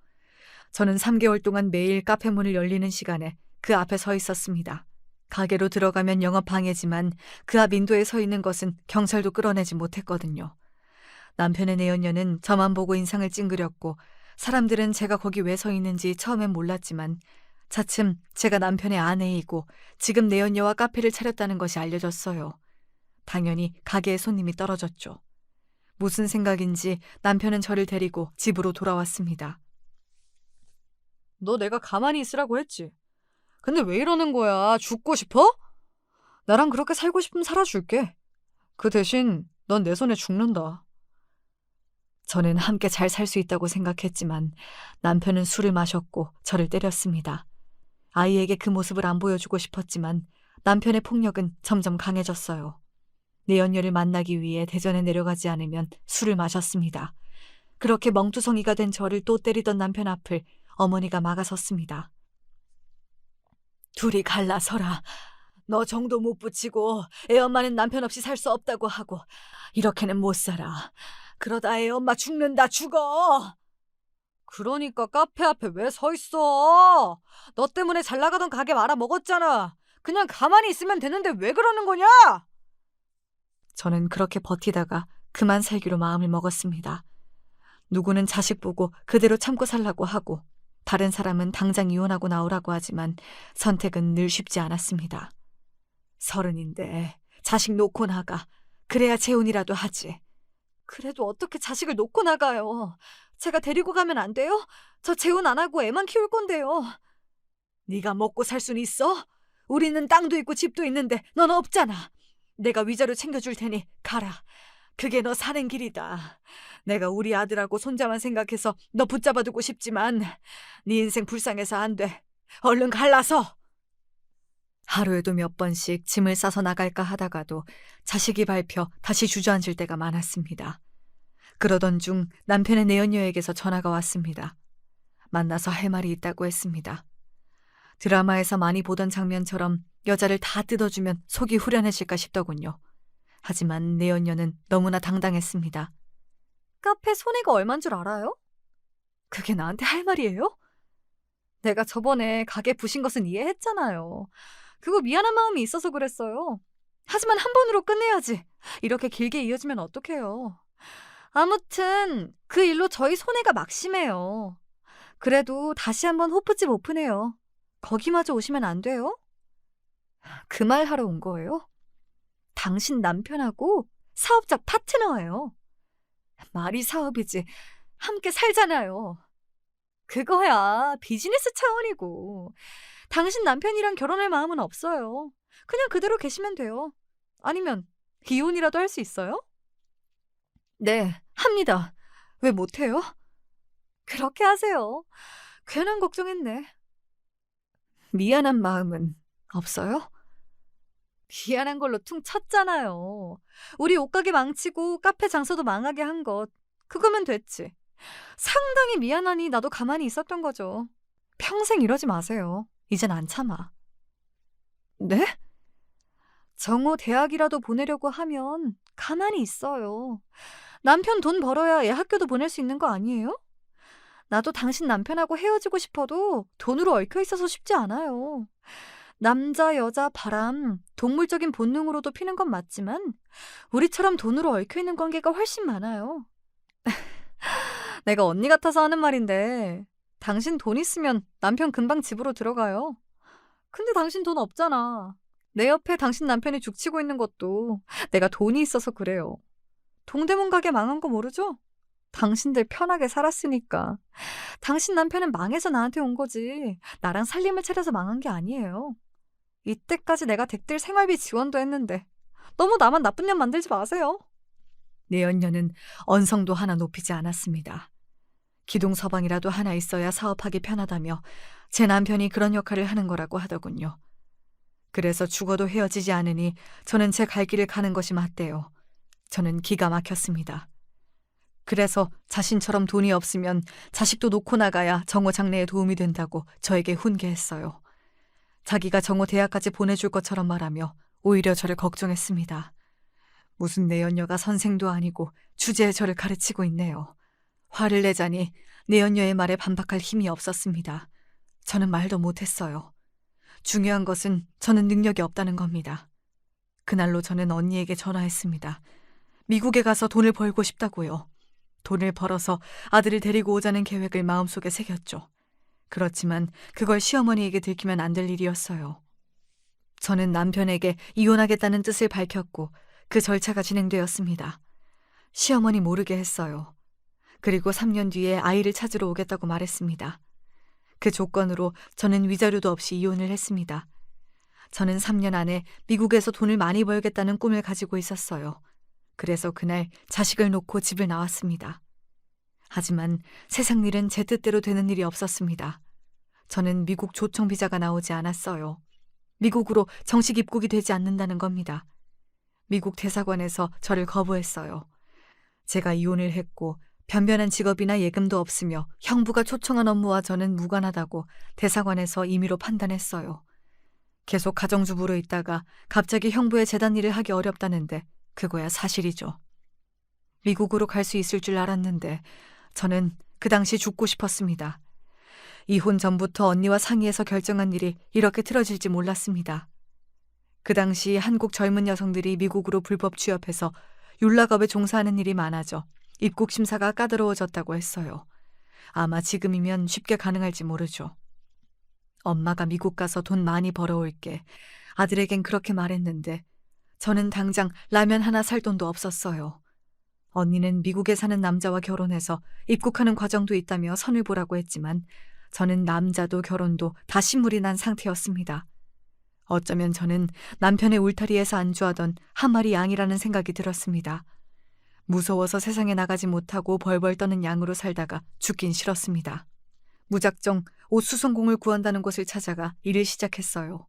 저는 3개월 동안 매일 카페 문을 열리는 시간에 그 앞에 서 있었습니다. 가게로 들어가면 영업 방해지만 그 앞 인도에 서 있는 것은 경찰도 끌어내지 못했거든요. 남편의 내연녀는 저만 보고 인상을 찡그렸고 사람들은 제가 거기 왜 서 있는지 처음엔 몰랐지만 차츰 제가 남편의 아내이고 지금 내연녀와 카페를 차렸다는 것이 알려졌어요. 당연히 가게에 손님이 떨어졌죠. 무슨 생각인지 남편은 저를 데리고 집으로 돌아왔습니다. 너 내가 가만히 있으라고 했지. 근데 왜 이러는 거야? 죽고 싶어? 나랑 그렇게 살고 싶으면 살아줄게. 그 대신 넌 내 손에 죽는다. 저는 함께 잘 살 수 있다고 생각했지만 남편은 술을 마셨고 저를 때렸습니다. 아이에게 그 모습을 안 보여주고 싶었지만 남편의 폭력은 점점 강해졌어요. 내연녀를 만나기 위해 대전에 내려가지 않으면 술을 마셨습니다. 그렇게 멍투성이가 된 저를 또 때리던 남편 앞을 어머니가 막아섰습니다. 둘이 갈라서라. 너 정도 못 붙이고 애 엄마는 남편 없이 살 수 없다고 하고 이렇게는 못 살아. 그러다 애 엄마 죽는다. 죽어. 그러니까 카페 앞에 왜 서 있어? 너 때문에 잘 나가던 가게 말아먹었잖아. 그냥 가만히 있으면 되는데 왜 그러는 거냐? 저는 그렇게 버티다가 그만 살기로 마음을 먹었습니다. 누구는 자식 보고 그대로 참고 살라고 하고 다른 사람은 당장 이혼하고 나오라고 하지만 선택은 늘 쉽지 않았습니다. 30인데 자식 놓고 나가. 그래야 재혼이라도 하지. 그래도 어떻게 자식을 놓고 나가요? 제가 데리고 가면 안 돼요? 저 재혼 안 하고 애만 키울 건데요. 네가 먹고 살 순 있어? 우리는 땅도 있고 집도 있는데 넌 없잖아. 내가 위자료 챙겨줄 테니 가라. 그게 너 사는 길이다. 내가 우리 아들하고 손자만 생각해서 너 붙잡아두고 싶지만 네 인생 불쌍해서 안 돼. 얼른 갈라서. 하루에도 몇 번씩 짐을 싸서 나갈까 하다가도 자식이 밟혀 다시 주저앉을 때가 많았습니다. 그러던 중 남편의 내연녀에게서 전화가 왔습니다. 만나서 할 말이 있다고 했습니다. 드라마에서 많이 보던 장면처럼 여자를 다 뜯어주면 속이 후련해질까 싶더군요. 하지만 내연녀는 너무나 당당했습니다. 카페 손해가 얼만 줄 알아요? 그게 나한테 할 말이에요? 내가 저번에 가게 부신 것은 이해했잖아요. 그거 미안한 마음이 있어서 그랬어요. 하지만 한 번으로 끝내야지. 이렇게 길게 이어지면 어떡해요. 아무튼 그 일로 저희 손해가 막심해요. 그래도 다시 한번 호프집 오픈해요. 거기마저 오시면 안 돼요? 그 말 하러 온 거예요? 당신 남편하고 사업자 파트너예요. 말이 사업이지. 함께 살잖아요. 그거야 비즈니스 차원이고. 당신 남편이랑 결혼할 마음은 없어요. 그냥 그대로 계시면 돼요. 아니면 이혼이라도 할 수 있어요? 네, 합니다. 왜 못해요? 그렇게 하세요. 괜한 걱정했네. 미안한 마음은 없어요? 미안한 걸로 퉁 쳤잖아요. 우리 옷가게 망치고 카페 장사도 망하게 한 것. 그거면 됐지. 상당히 미안하니 나도 가만히 있었던 거죠. 평생 이러지 마세요. 이젠 안 참아. 네? 정호 대학이라도 보내려고 하면 가만히 있어요. 남편 돈 벌어야 애 학교도 보낼 수 있는 거 아니에요? 나도 당신 남편하고 헤어지고 싶어도 돈으로 얽혀 있어서 쉽지 않아요. 남자, 여자, 바람, 동물적인 본능으로도 피는 건 맞지만 우리처럼 돈으로 얽혀 있는 관계가 훨씬 많아요. 내가 언니 같아서 하는 말인데 당신 돈 있으면 남편 금방 집으로 들어가요. 근데 당신 돈 없잖아. 내 옆에 당신 남편이 죽치고 있는 것도 내가 돈이 있어서 그래요. 동대문 가게 망한 거 모르죠? 당신들 편하게 살았으니까. 당신 남편은 망해서 나한테 온 거지. 나랑 살림을 차려서 망한 게 아니에요. 이때까지 내가 댁들 생활비 지원도 했는데 너무 나만 나쁜 년 만들지 마세요. 내연녀는 언성도 하나 높이지 않았습니다. 기둥서방이라도 하나 있어야 사업하기 편하다며 제 남편이 그런 역할을 하는 거라고 하더군요. 그래서 죽어도 헤어지지 않으니 저는 제 갈 길을 가는 것이 맞대요. 저는 기가 막혔습니다. 그래서 자신처럼 돈이 없으면 자식도 놓고 나가야 정호 장래에 도움이 된다고 저에게 훈계했어요. 자기가 정호 대학까지 보내줄 것처럼 말하며 오히려 저를 걱정했습니다. 무슨 내연녀가 선생도 아니고 주제에 저를 가르치고 있네요. 화를 내자니 내연녀의 말에 반박할 힘이 없었습니다. 저는 말도 못했어요. 중요한 것은 저는 능력이 없다는 겁니다. 그날로 저는 언니에게 전화했습니다. 미국에 가서 돈을 벌고 싶다고요. 돈을 벌어서 아들을 데리고 오자는 계획을 마음속에 새겼죠. 그렇지만 그걸 시어머니에게 들키면 안 될 일이었어요. 저는 남편에게 이혼하겠다는 뜻을 밝혔고 그 절차가 진행되었습니다. 시어머니 모르게 했어요. 그리고 3년 뒤에 아이를 찾으러 오겠다고 말했습니다. 그 조건으로 저는 위자료도 없이 이혼을 했습니다. 저는 3년 안에 미국에서 돈을 많이 벌겠다는 꿈을 가지고 있었어요. 그래서 그날 자식을 놓고 집을 나왔습니다. 하지만 세상 일은 제 뜻대로 되는 일이 없었습니다. 저는 미국 초청 비자가 나오지 않았어요. 미국으로 정식 입국이 되지 않는다는 겁니다. 미국 대사관에서 저를 거부했어요. 제가 이혼을 했고 변변한 직업이나 예금도 없으며 형부가 초청한 업무와 저는 무관하다고 대사관에서 임의로 판단했어요. 계속 가정주부로 있다가 갑자기 형부의 재단 일을 하기 어렵다는데 그거야 사실이죠. 미국으로 갈 수 있을 줄 알았는데 저는 그 당시 죽고 싶었습니다. 이혼 전부터 언니와 상의해서 결정한 일이 이렇게 틀어질지 몰랐습니다. 그 당시 한국 젊은 여성들이 미국으로 불법 취업해서 율락업에 종사하는 일이 많아져 입국 심사가 까다로워졌다고 했어요. 아마 지금이면 쉽게 가능할지 모르죠. 엄마가 미국 가서 돈 많이 벌어올게. 아들에겐 그렇게 말했는데 저는 당장 라면 하나 살 돈도 없었어요. 언니는 미국에 사는 남자와 결혼해서 입국하는 과정도 있다며 선을 보라고 했지만 저는 남자도 결혼도 다 신물이 난 상태였습니다. 어쩌면 저는 남편의 울타리에서 안주하던 한 마리 양이라는 생각이 들었습니다. 무서워서 세상에 나가지 못하고 벌벌 떠는 양으로 살다가 죽긴 싫었습니다. 무작정 옷수선공을 구한다는 곳을 찾아가 일을 시작했어요.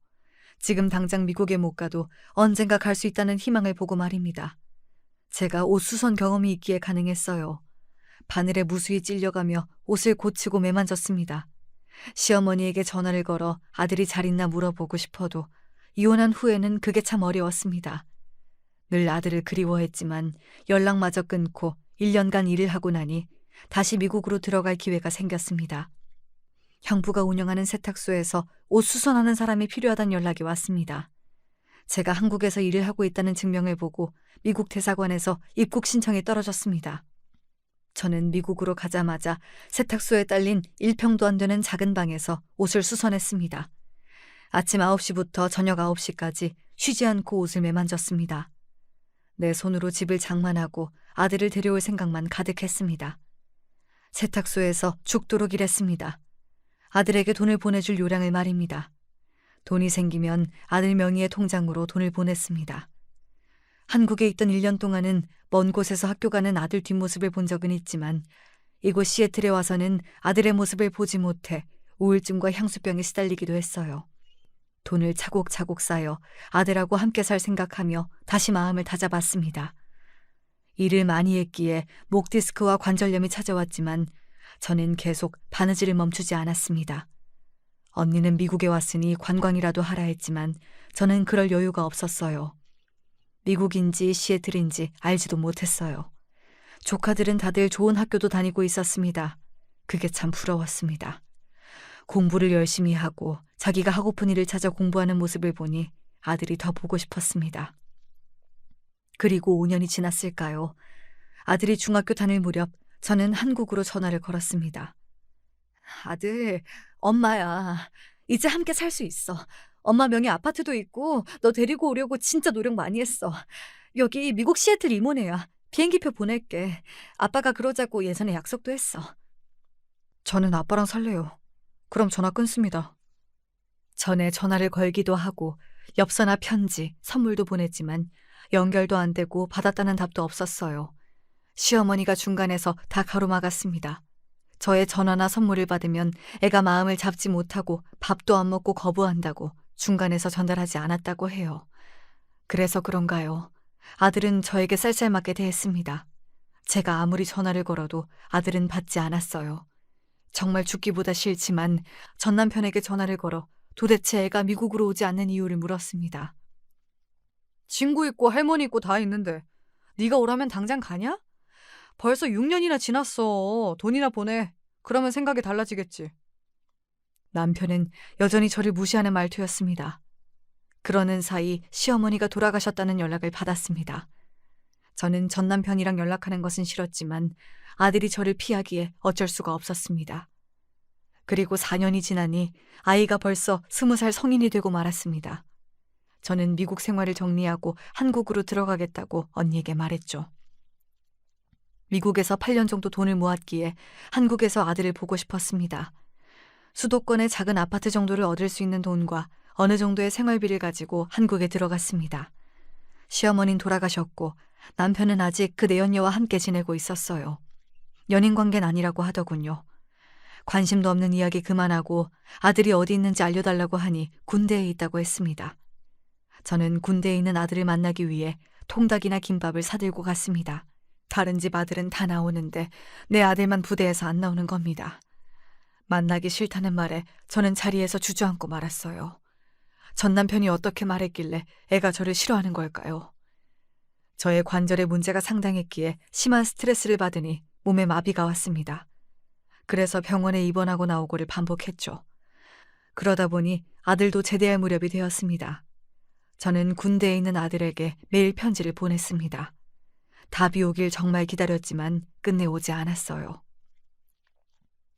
지금 당장 미국에 못 가도 언젠가 갈 수 있다는 희망을 보고 말입니다. 제가 옷수선 경험이 있기에 가능했어요. 바늘에 무수히 찔려가며 옷을 고치고 매만졌습니다. 시어머니에게 전화를 걸어 아들이 잘 있나 물어보고 싶어도 이혼한 후에는 그게 참 어려웠습니다. 늘 아들을 그리워했지만 연락마저 끊고 1년간 일을 하고 나니 다시 미국으로 들어갈 기회가 생겼습니다. 형부가 운영하는 세탁소에서 옷 수선하는 사람이 필요하다는 연락이 왔습니다. 제가 한국에서 일을 하고 있다는 증명을 보고 미국 대사관에서 입국 신청이 떨어졌습니다. 저는 미국으로 가자마자 세탁소에 딸린 1평도 안 되는 작은 방에서 옷을 수선했습니다. 아침 9시부터 저녁 9시까지 쉬지 않고 옷을 매만졌습니다. 내 손으로 집을 장만하고 아들을 데려올 생각만 가득했습니다. 세탁소에서 죽도록 일했습니다. 아들에게 돈을 보내줄 요량을 말입니다. 돈이 생기면 아들 명의의 통장으로 돈을 보냈습니다. 한국에 있던 1년 동안은 먼 곳에서 학교 가는 아들 뒷모습을 본 적은 있지만 이곳 시애틀에 와서는 아들의 모습을 보지 못해 우울증과 향수병에 시달리기도 했어요. 돈을 차곡차곡 쌓여 아들하고 함께 살 생각하며 다시 마음을 다잡았습니다. 일을 많이 했기에 목 디스크와 관절염이 찾아왔지만 저는 계속 바느질을 멈추지 않았습니다. 언니는 미국에 왔으니 관광이라도 하라 했지만 저는 그럴 여유가 없었어요. 미국인지 시애틀인지 알지도 못했어요. 조카들은 다들 좋은 학교도 다니고 있었습니다. 그게 참 부러웠습니다. 공부를 열심히 하고 자기가 하고픈 일을 찾아 공부하는 모습을 보니 아들이 더 보고 싶었습니다. 그리고 5년이 지났을까요? 아들이 중학교 다닐 무렵 저는 한국으로 전화를 걸었습니다. 아들, 엄마야. 이제 함께 살 수 있어. 엄마 명의 아파트도 있고 너 데리고 오려고 진짜 노력 많이 했어. 여기 미국 시애틀 이모네야. 비행기표 보낼게. 아빠가 그러자고 예전에 약속도 했어. 저는 아빠랑 살래요. 그럼 전화 끊습니다. 전에 전화를 걸기도 하고 엽서나 편지, 선물도 보냈지만 연결도 안 되고 받았다는 답도 없었어요. 시어머니가 중간에서 다 가로막았습니다. 저의 전화나 선물을 받으면 애가 마음을 잡지 못하고 밥도 안 먹고 거부한다고 중간에서 전달하지 않았다고 해요. 그래서 그런가요? 아들은 저에게 쌀쌀맞게 대했습니다. 제가 아무리 전화를 걸어도 아들은 받지 않았어요. 정말 죽기보다 싫지만 전 남편에게 전화를 걸어 도대체 애가 미국으로 오지 않는 이유를 물었습니다. 친구 있고 할머니 있고 다 있는데 네가 오라면 당장 가냐? 벌써 6년이나 지났어. 돈이나 보내. 그러면 생각이 달라지겠지. 남편은 여전히 저를 무시하는 말투였습니다. 그러는 사이 시어머니가 돌아가셨다는 연락을 받았습니다. 저는 전 남편이랑 연락하는 것은 싫었지만 아들이 저를 피하기에 어쩔 수가 없었습니다. 그리고 4년이 지나니 아이가 벌써 20살 성인이 되고 말았습니다. 저는 미국 생활을 정리하고 한국으로 들어가겠다고 언니에게 말했죠. 미국에서 8년 정도 돈을 모았기에 한국에서 아들을 보고 싶었습니다. 수도권의 작은 아파트 정도를 얻을 수 있는 돈과 어느 정도의 생활비를 가지고 한국에 들어갔습니다. 시어머니는 돌아가셨고 남편은 아직 그 내연녀와 함께 지내고 있었어요. 연인 관계는 아니라고 하더군요. 관심도 없는 이야기 그만하고 아들이 어디 있는지 알려달라고 하니 군대에 있다고 했습니다. 저는 군대에 있는 아들을 만나기 위해 통닭이나 김밥을 사들고 갔습니다. 다른 집 아들은 다 나오는데 내 아들만 부대에서 안 나오는 겁니다. 만나기 싫다는 말에 저는 자리에서 주저앉고 말았어요. 전 남편이 어떻게 말했길래 애가 저를 싫어하는 걸까요? 저의 관절에 문제가 상당했기에 심한 스트레스를 받으니 몸에 마비가 왔습니다. 그래서 병원에 입원하고 나오고를 반복했죠. 그러다 보니 아들도 제대할 무렵이 되었습니다. 저는 군대에 있는 아들에게 매일 편지를 보냈습니다. 답이 오길 정말 기다렸지만 끝내 오지 않았어요.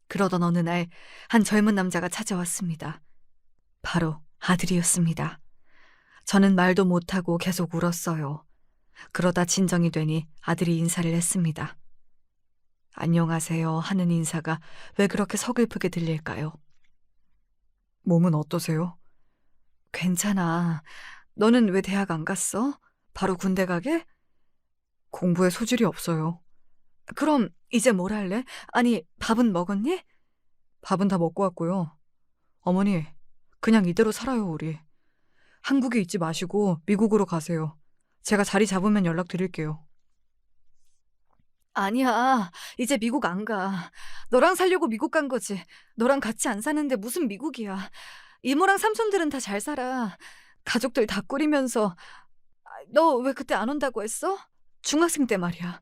그러던 어느 날 한 젊은 남자가 찾아왔습니다. 바로 아들이었습니다. 저는 말도 못하고 계속 울었어요. 그러다 진정이 되니 아들이 인사를 했습니다. 안녕하세요 하는 인사가 왜 그렇게 서글프게 들릴까요? 몸은 어떠세요? 괜찮아. 너는 왜 대학 안 갔어? 바로 군대 가게? 공부에 소질이 없어요. 그럼 이제 뭘 할래? 아니, 밥은 먹었니? 밥은 다 먹고 왔고요. 어머니, 그냥 이대로 살아요, 우리. 한국에 있지 마시고 미국으로 가세요. 제가 자리 잡으면 연락드릴게요. 아니야, 이제 미국 안 가. 너랑 살려고 미국 간 거지. 너랑 같이 안 사는데 무슨 미국이야. 이모랑 삼촌들은 다 잘 살아. 가족들 다 꾸리면서. 너 왜 그때 안 온다고 했어? 중학생 때 말이야.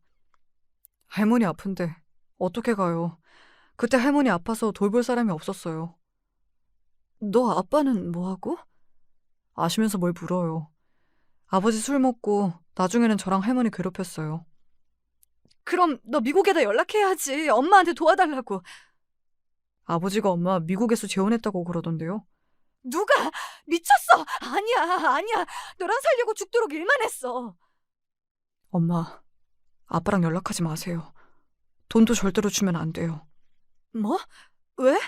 할머니 아픈데 어떻게 가요? 그때 할머니 아파서 돌볼 사람이 없었어요. 너 아빠는 뭐하고? 아시면서 뭘 물어요. 아버지 술 먹고 나중에는 저랑 할머니 괴롭혔어요. 그럼 너 미국에다 연락해야지. 엄마한테 도와달라고. 아버지가 엄마 미국에서 재혼했다고 그러던데요. 누가? 미쳤어! 아니야. 너랑 살려고 죽도록 일만 했어. 엄마, 아빠랑 연락하지 마세요. 돈도 절대로 주면 안 돼요. 뭐? 왜?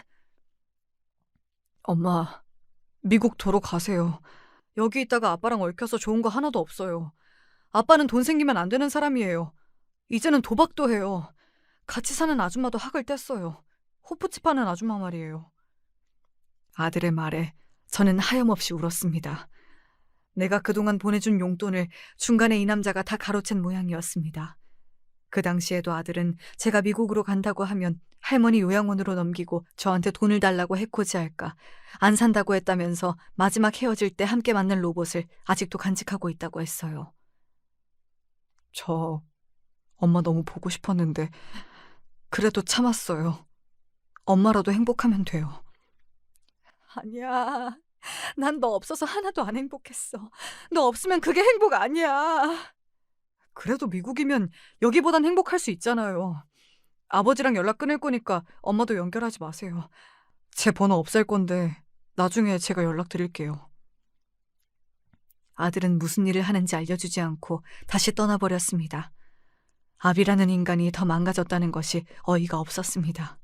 엄마, 미국 도로 가세요. 여기 있다가 아빠랑 얽혀서 좋은 거 하나도 없어요. 아빠는 돈 생기면 안 되는 사람이에요. 이제는 도박도 해요. 같이 사는 아줌마도 학을 뗐어요. 호프집 하는 아줌마 말이에요. 아들의 말에 저는 하염없이 울었습니다. 내가 그동안 보내준 용돈을 중간에 이 남자가 다 가로챈 모양이었습니다. 그 당시에도 아들은 제가 미국으로 간다고 하면 할머니 요양원으로 넘기고 저한테 돈을 달라고 해코지할까, 안 산다고 했다면서 마지막 헤어질 때 함께 만난 로봇을 아직도 간직하고 있다고 했어요. 저 엄마 너무 보고 싶었는데 그래도 참았어요. 엄마라도 행복하면 돼요. 아니야. 난 너 없어서 하나도 안 행복했어. 너 없으면 그게 행복 아니야. 그래도 미국이면 여기보단 행복할 수 있잖아요. 아버지랑 연락 끊을 거니까 엄마도 연결하지 마세요. 제 번호 없앨 건데 나중에 제가 연락드릴게요. 아들은 무슨 일을 하는지 알려주지 않고 다시 떠나버렸습니다. 아비라는 인간이 더 망가졌다는 것이 어이가 없었습니다.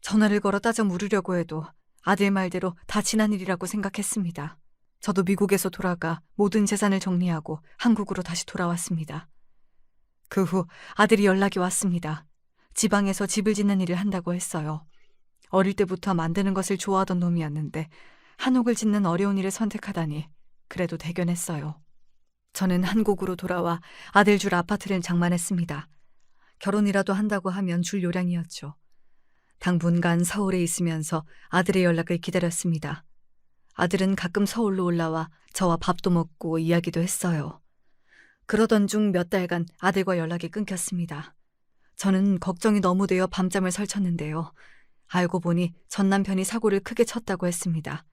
전화를 걸어 따져 물으려고 해도 아들 말대로 다 지난 일이라고 생각했습니다. 저도 미국에서 돌아가 모든 재산을 정리하고 한국으로 다시 돌아왔습니다. 그 후 아들이 연락이 왔습니다. 지방에서 집을 짓는 일을 한다고 했어요. 어릴 때부터 만드는 것을 좋아하던 놈이었는데 한옥을 짓는 어려운 일을 선택하다니 그래도 대견했어요. 저는 한국으로 돌아와 아들 줄 아파트를 장만했습니다. 결혼이라도 한다고 하면 줄 요량이었죠. 당분간 서울에 있으면서 아들의 연락을 기다렸습니다. 아들은 가끔 서울로 올라와 저와 밥도 먹고 이야기도 했어요. 그러던 중 몇 달간 아들과 연락이 끊겼습니다. 저는 걱정이 너무 되어 밤잠을 설쳤는데요. 알고 보니 전 남편이 사고를 크게 쳤다고 했습니다.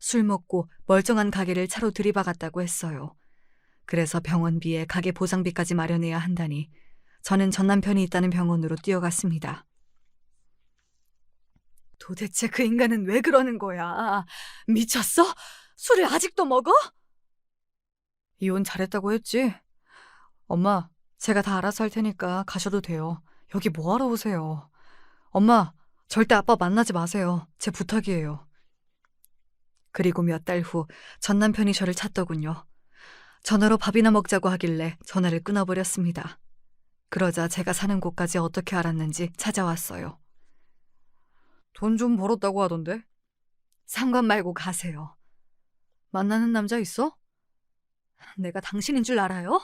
술 먹고 멀쩡한 가게를 차로 들이박았다고 했어요. 그래서 병원비에 가게 보상비까지 마련해야 한다니 저는 전 남편이 있다는 병원으로 뛰어갔습니다. 도대체 그 인간은 왜 그러는 거야? 미쳤어? 술을 아직도 먹어? 이혼 잘했다고 했지? 엄마, 제가 다 알아서 할 테니까 가셔도 돼요. 여기 뭐하러 오세요? 엄마, 절대 아빠 만나지 마세요. 제 부탁이에요. 그리고 몇 달 후 전 남편이 저를 찾더군요. 전화로 밥이나 먹자고 하길래 전화를 끊어버렸습니다. 그러자 제가 사는 곳까지 어떻게 알았는지 찾아왔어요. 돈 좀 벌었다고 하던데? 상관 말고 가세요. 만나는 남자 있어? 내가 당신인 줄 알아요?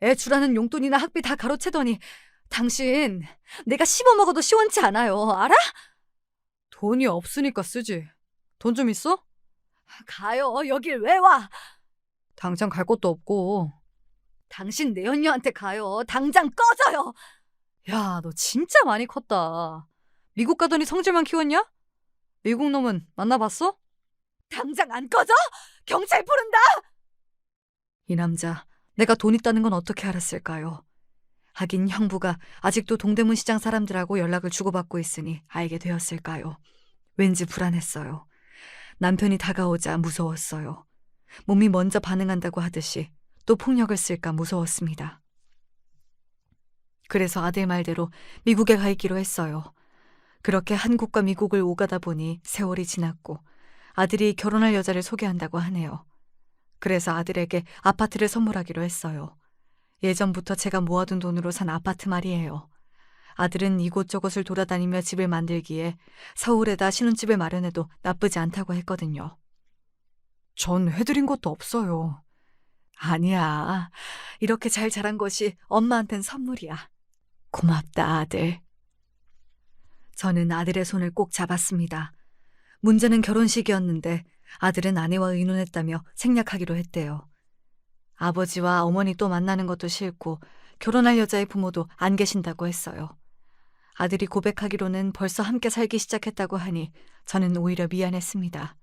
애 주라는 용돈이나 학비 다 가로채더니 당신 내가 씹어먹어도 시원치 않아요. 알아? 돈이 없으니까 쓰지. 돈 좀 있어? 가요. 여길 왜 와? 당장 갈 곳도 없고. 당신 내연녀한테 가요. 당장 꺼져요. 야, 너 진짜 많이 컸다. 미국 가더니 성질만 키웠냐? 미국 놈은 만나봤어? 당장 안 꺼져? 경찰 부른다! 이 남자, 내가 돈 있다는 건 어떻게 알았을까요? 하긴 형부가 아직도 동대문 시장 사람들하고 연락을 주고받고 있으니 알게 되었을까요? 왠지 불안했어요. 남편이 다가오자 무서웠어요. 몸이 먼저 반응한다고 하듯이 또 폭력을 쓸까 무서웠습니다. 그래서 아들 말대로 미국에 가 있기로 했어요. 그렇게 한국과 미국을 오가다 보니 세월이 지났고 아들이 결혼할 여자를 소개한다고 하네요. 그래서 아들에게 아파트를 선물하기로 했어요. 예전부터 제가 모아둔 돈으로 산 아파트 말이에요. 아들은 이곳저곳을 돌아다니며 집을 만들기에 서울에다 신혼집을 마련해도 나쁘지 않다고 했거든요. 전 해드린 것도 없어요. 아니야. 이렇게 잘 자란 것이 엄마한텐 선물이야. 고맙다, 아들. 저는 아들의 손을 꼭 잡았습니다. 문제는 결혼식이었는데 아들은 아내와 의논했다며 생략하기로 했대요. 아버지와 어머니 또 만나는 것도 싫고 결혼할 여자의 부모도 안 계신다고 했어요. 아들이 고백하기로는 벌써 함께 살기 시작했다고 하니 저는 오히려 미안했습니다.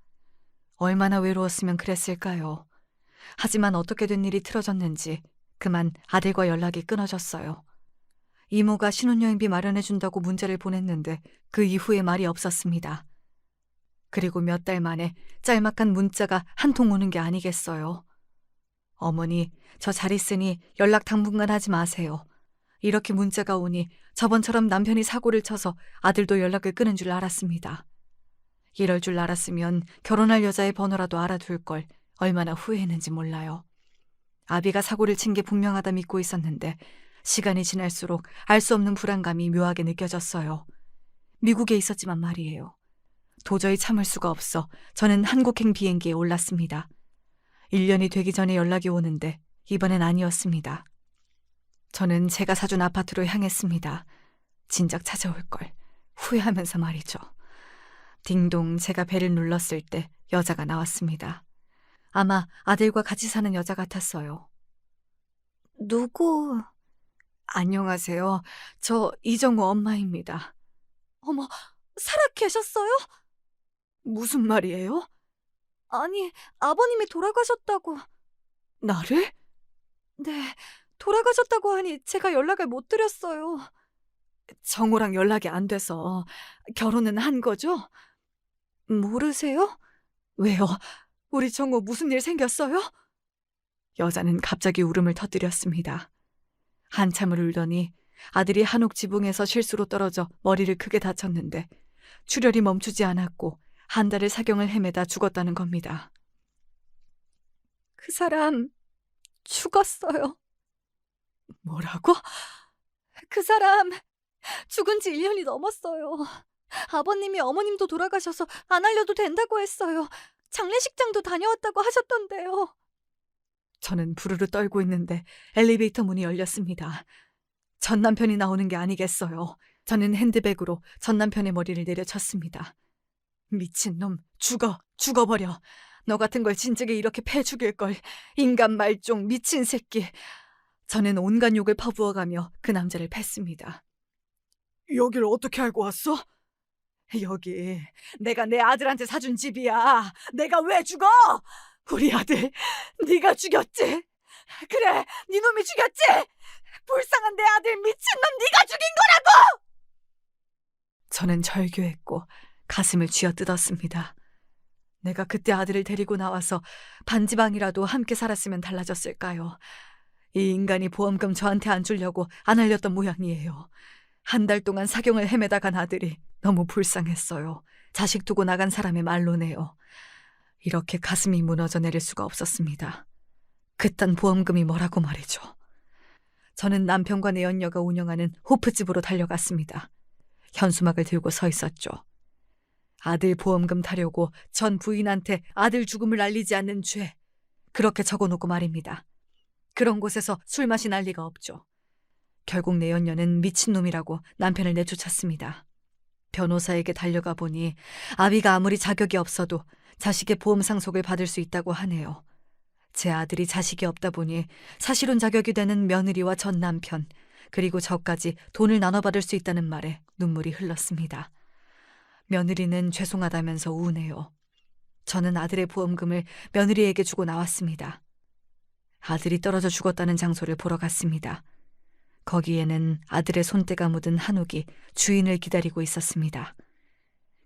얼마나 외로웠으면 그랬을까요? 하지만 어떻게 된 일이 틀어졌는지 그만 아들과 연락이 끊어졌어요. 이모가 신혼여행비 마련해준다고 문자를 보냈는데 그 이후에 말이 없었습니다. 그리고 몇 달 만에 짤막한 문자가 한 통 오는 게 아니겠어요. 어머니, 저 잘 있으니 연락 당분간 하지 마세요. 이렇게 문자가 오니 저번처럼 남편이 사고를 쳐서 아들도 연락을 끊은 줄 알았습니다. 이럴 줄 알았으면 결혼할 여자의 번호라도 알아둘 걸 얼마나 후회했는지 몰라요. 아비가 사고를 친 게 분명하다 믿고 있었는데 시간이 지날수록 알 수 없는 불안감이 묘하게 느껴졌어요. 미국에 있었지만 말이에요. 도저히 참을 수가 없어 저는 한국행 비행기에 올랐습니다. 1년이 되기 전에 연락이 오는데 이번엔 아니었습니다. 저는 제가 사준 아파트로 향했습니다. 진작 찾아올 걸 후회하면서 말이죠. 딩동 제가 벨을 눌렀을 때 여자가 나왔습니다. 아마 아들과 같이 사는 여자 같았어요. 누구? 안녕하세요. 저 이정우 엄마입니다. 어머, 살아 계셨어요? 무슨 말이에요? 아니, 아버님이 돌아가셨다고. 나를? 네, 돌아가셨다고 하니 제가 연락을 못 드렸어요. 정우랑 연락이 안 돼서 결혼은 한 거죠? 모르세요? 왜요? 우리 정우 무슨 일 생겼어요? 여자는 갑자기 울음을 터뜨렸습니다. 한참을 울더니 아들이 한옥 지붕에서 실수로 떨어져 머리를 크게 다쳤는데 출혈이 멈추지 않았고 한 달을 사경을 헤매다 죽었다는 겁니다. 그 사람 죽었어요. 뭐라고? 그 사람 죽은 지 1년이 넘었어요. 아버님이 어머님도 돌아가셔서 안 알려도 된다고 했어요. 장례식장도 다녀왔다고 하셨던데요. 저는 부르르 떨고 있는데 엘리베이터 문이 열렸습니다. 전 남편이 나오는 게 아니겠어요. 저는 핸드백으로 전 남편의 머리를 내려쳤습니다. 미친놈, 죽어버려. 너 같은 걸 진즉에 이렇게 패 죽일걸. 인간 말종, 미친 새끼. 저는 온갖 욕을 퍼부어가며 그 남자를 팼습니다. 여길 어떻게 알고 왔어? 여기 내가 내 아들한테 사준 집이야. 내가 왜 죽어? 우리 아들 네가 죽였지? 그래, 네 놈이 죽였지? 불쌍한 내 아들 미친놈 네가 죽인 거라고! 저는 절규했고 가슴을 쥐어뜯었습니다. 내가 그때 아들을 데리고 나와서 반지방이라도 함께 살았으면 달라졌을까요? 이 인간이 보험금 저한테 안 주려고 안 알렸던 모양이에요. 한 달 동안 사경을 헤매다 간 아들이 너무 불쌍했어요. 자식 두고 나간 사람의 말로네요. 이렇게 가슴이 무너져 내릴 수가 없었습니다. 그딴 보험금이 뭐라고 말이죠. 저는 남편과 내연녀가 운영하는 호프집으로 달려갔습니다. 현수막을 들고 서 있었죠. 아들 보험금 타려고 전 부인한테 아들 죽음을 알리지 않는 죄. 그렇게 적어놓고 말입니다. 그런 곳에서 술 마시 날 리가 없죠. 결국 내연녀는 미친놈이라고 남편을 내쫓았습니다. 변호사에게 달려가 보니 아비가 아무리 자격이 없어도 자식의 보험 상속을 받을 수 있다고 하네요. 제 아들이 자식이 없다 보니 사실혼 자격이 되는 며느리와 전 남편, 그리고 저까지 돈을 나눠받을 수 있다는 말에 눈물이 흘렀습니다. 며느리는 죄송하다면서 우네요. 저는 아들의 보험금을 며느리에게 주고 나왔습니다. 아들이 떨어져 죽었다는 장소를 보러 갔습니다. 거기에는 아들의 손때가 묻은 한옥이 주인을 기다리고 있었습니다.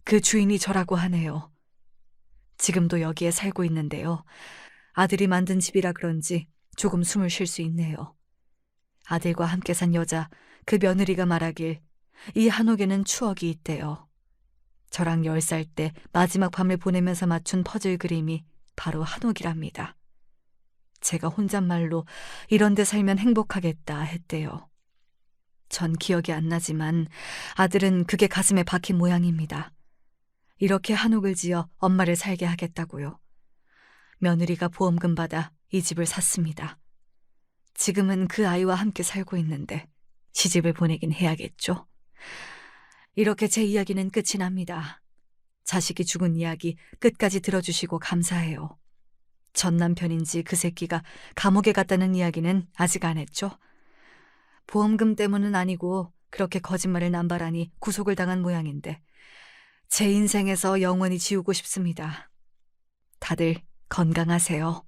그 주인이 저라고 하네요. 지금도 여기에 살고 있는데요. 아들이 만든 집이라 그런지 조금 숨을 쉴 수 있네요. 아들과 함께 산 여자, 그 며느리가 말하길 이 한옥에는 추억이 있대요. 저랑 10살 때 마지막 밤을 보내면서 맞춘 퍼즐 그림이 바로 한옥이랍니다. 제가 혼잣말로 이런 데 살면 행복하겠다 했대요. 전 기억이 안 나지만 아들은 그게 가슴에 박힌 모양입니다. 이렇게 한옥을 지어 엄마를 살게 하겠다고요. 며느리가 보험금 받아 이 집을 샀습니다. 지금은 그 아이와 함께 살고 있는데 시집을 보내긴 해야겠죠. 이렇게 제 이야기는 끝이 납니다. 자식이 죽은 이야기 끝까지 들어주시고 감사해요. 전 남편인지 그 새끼가 감옥에 갔다는 이야기는 아직 안 했죠. 보험금 때문은 아니고 그렇게 거짓말을 남발하니 구속을 당한 모양인데 제 인생에서 영원히 지우고 싶습니다. 다들 건강하세요.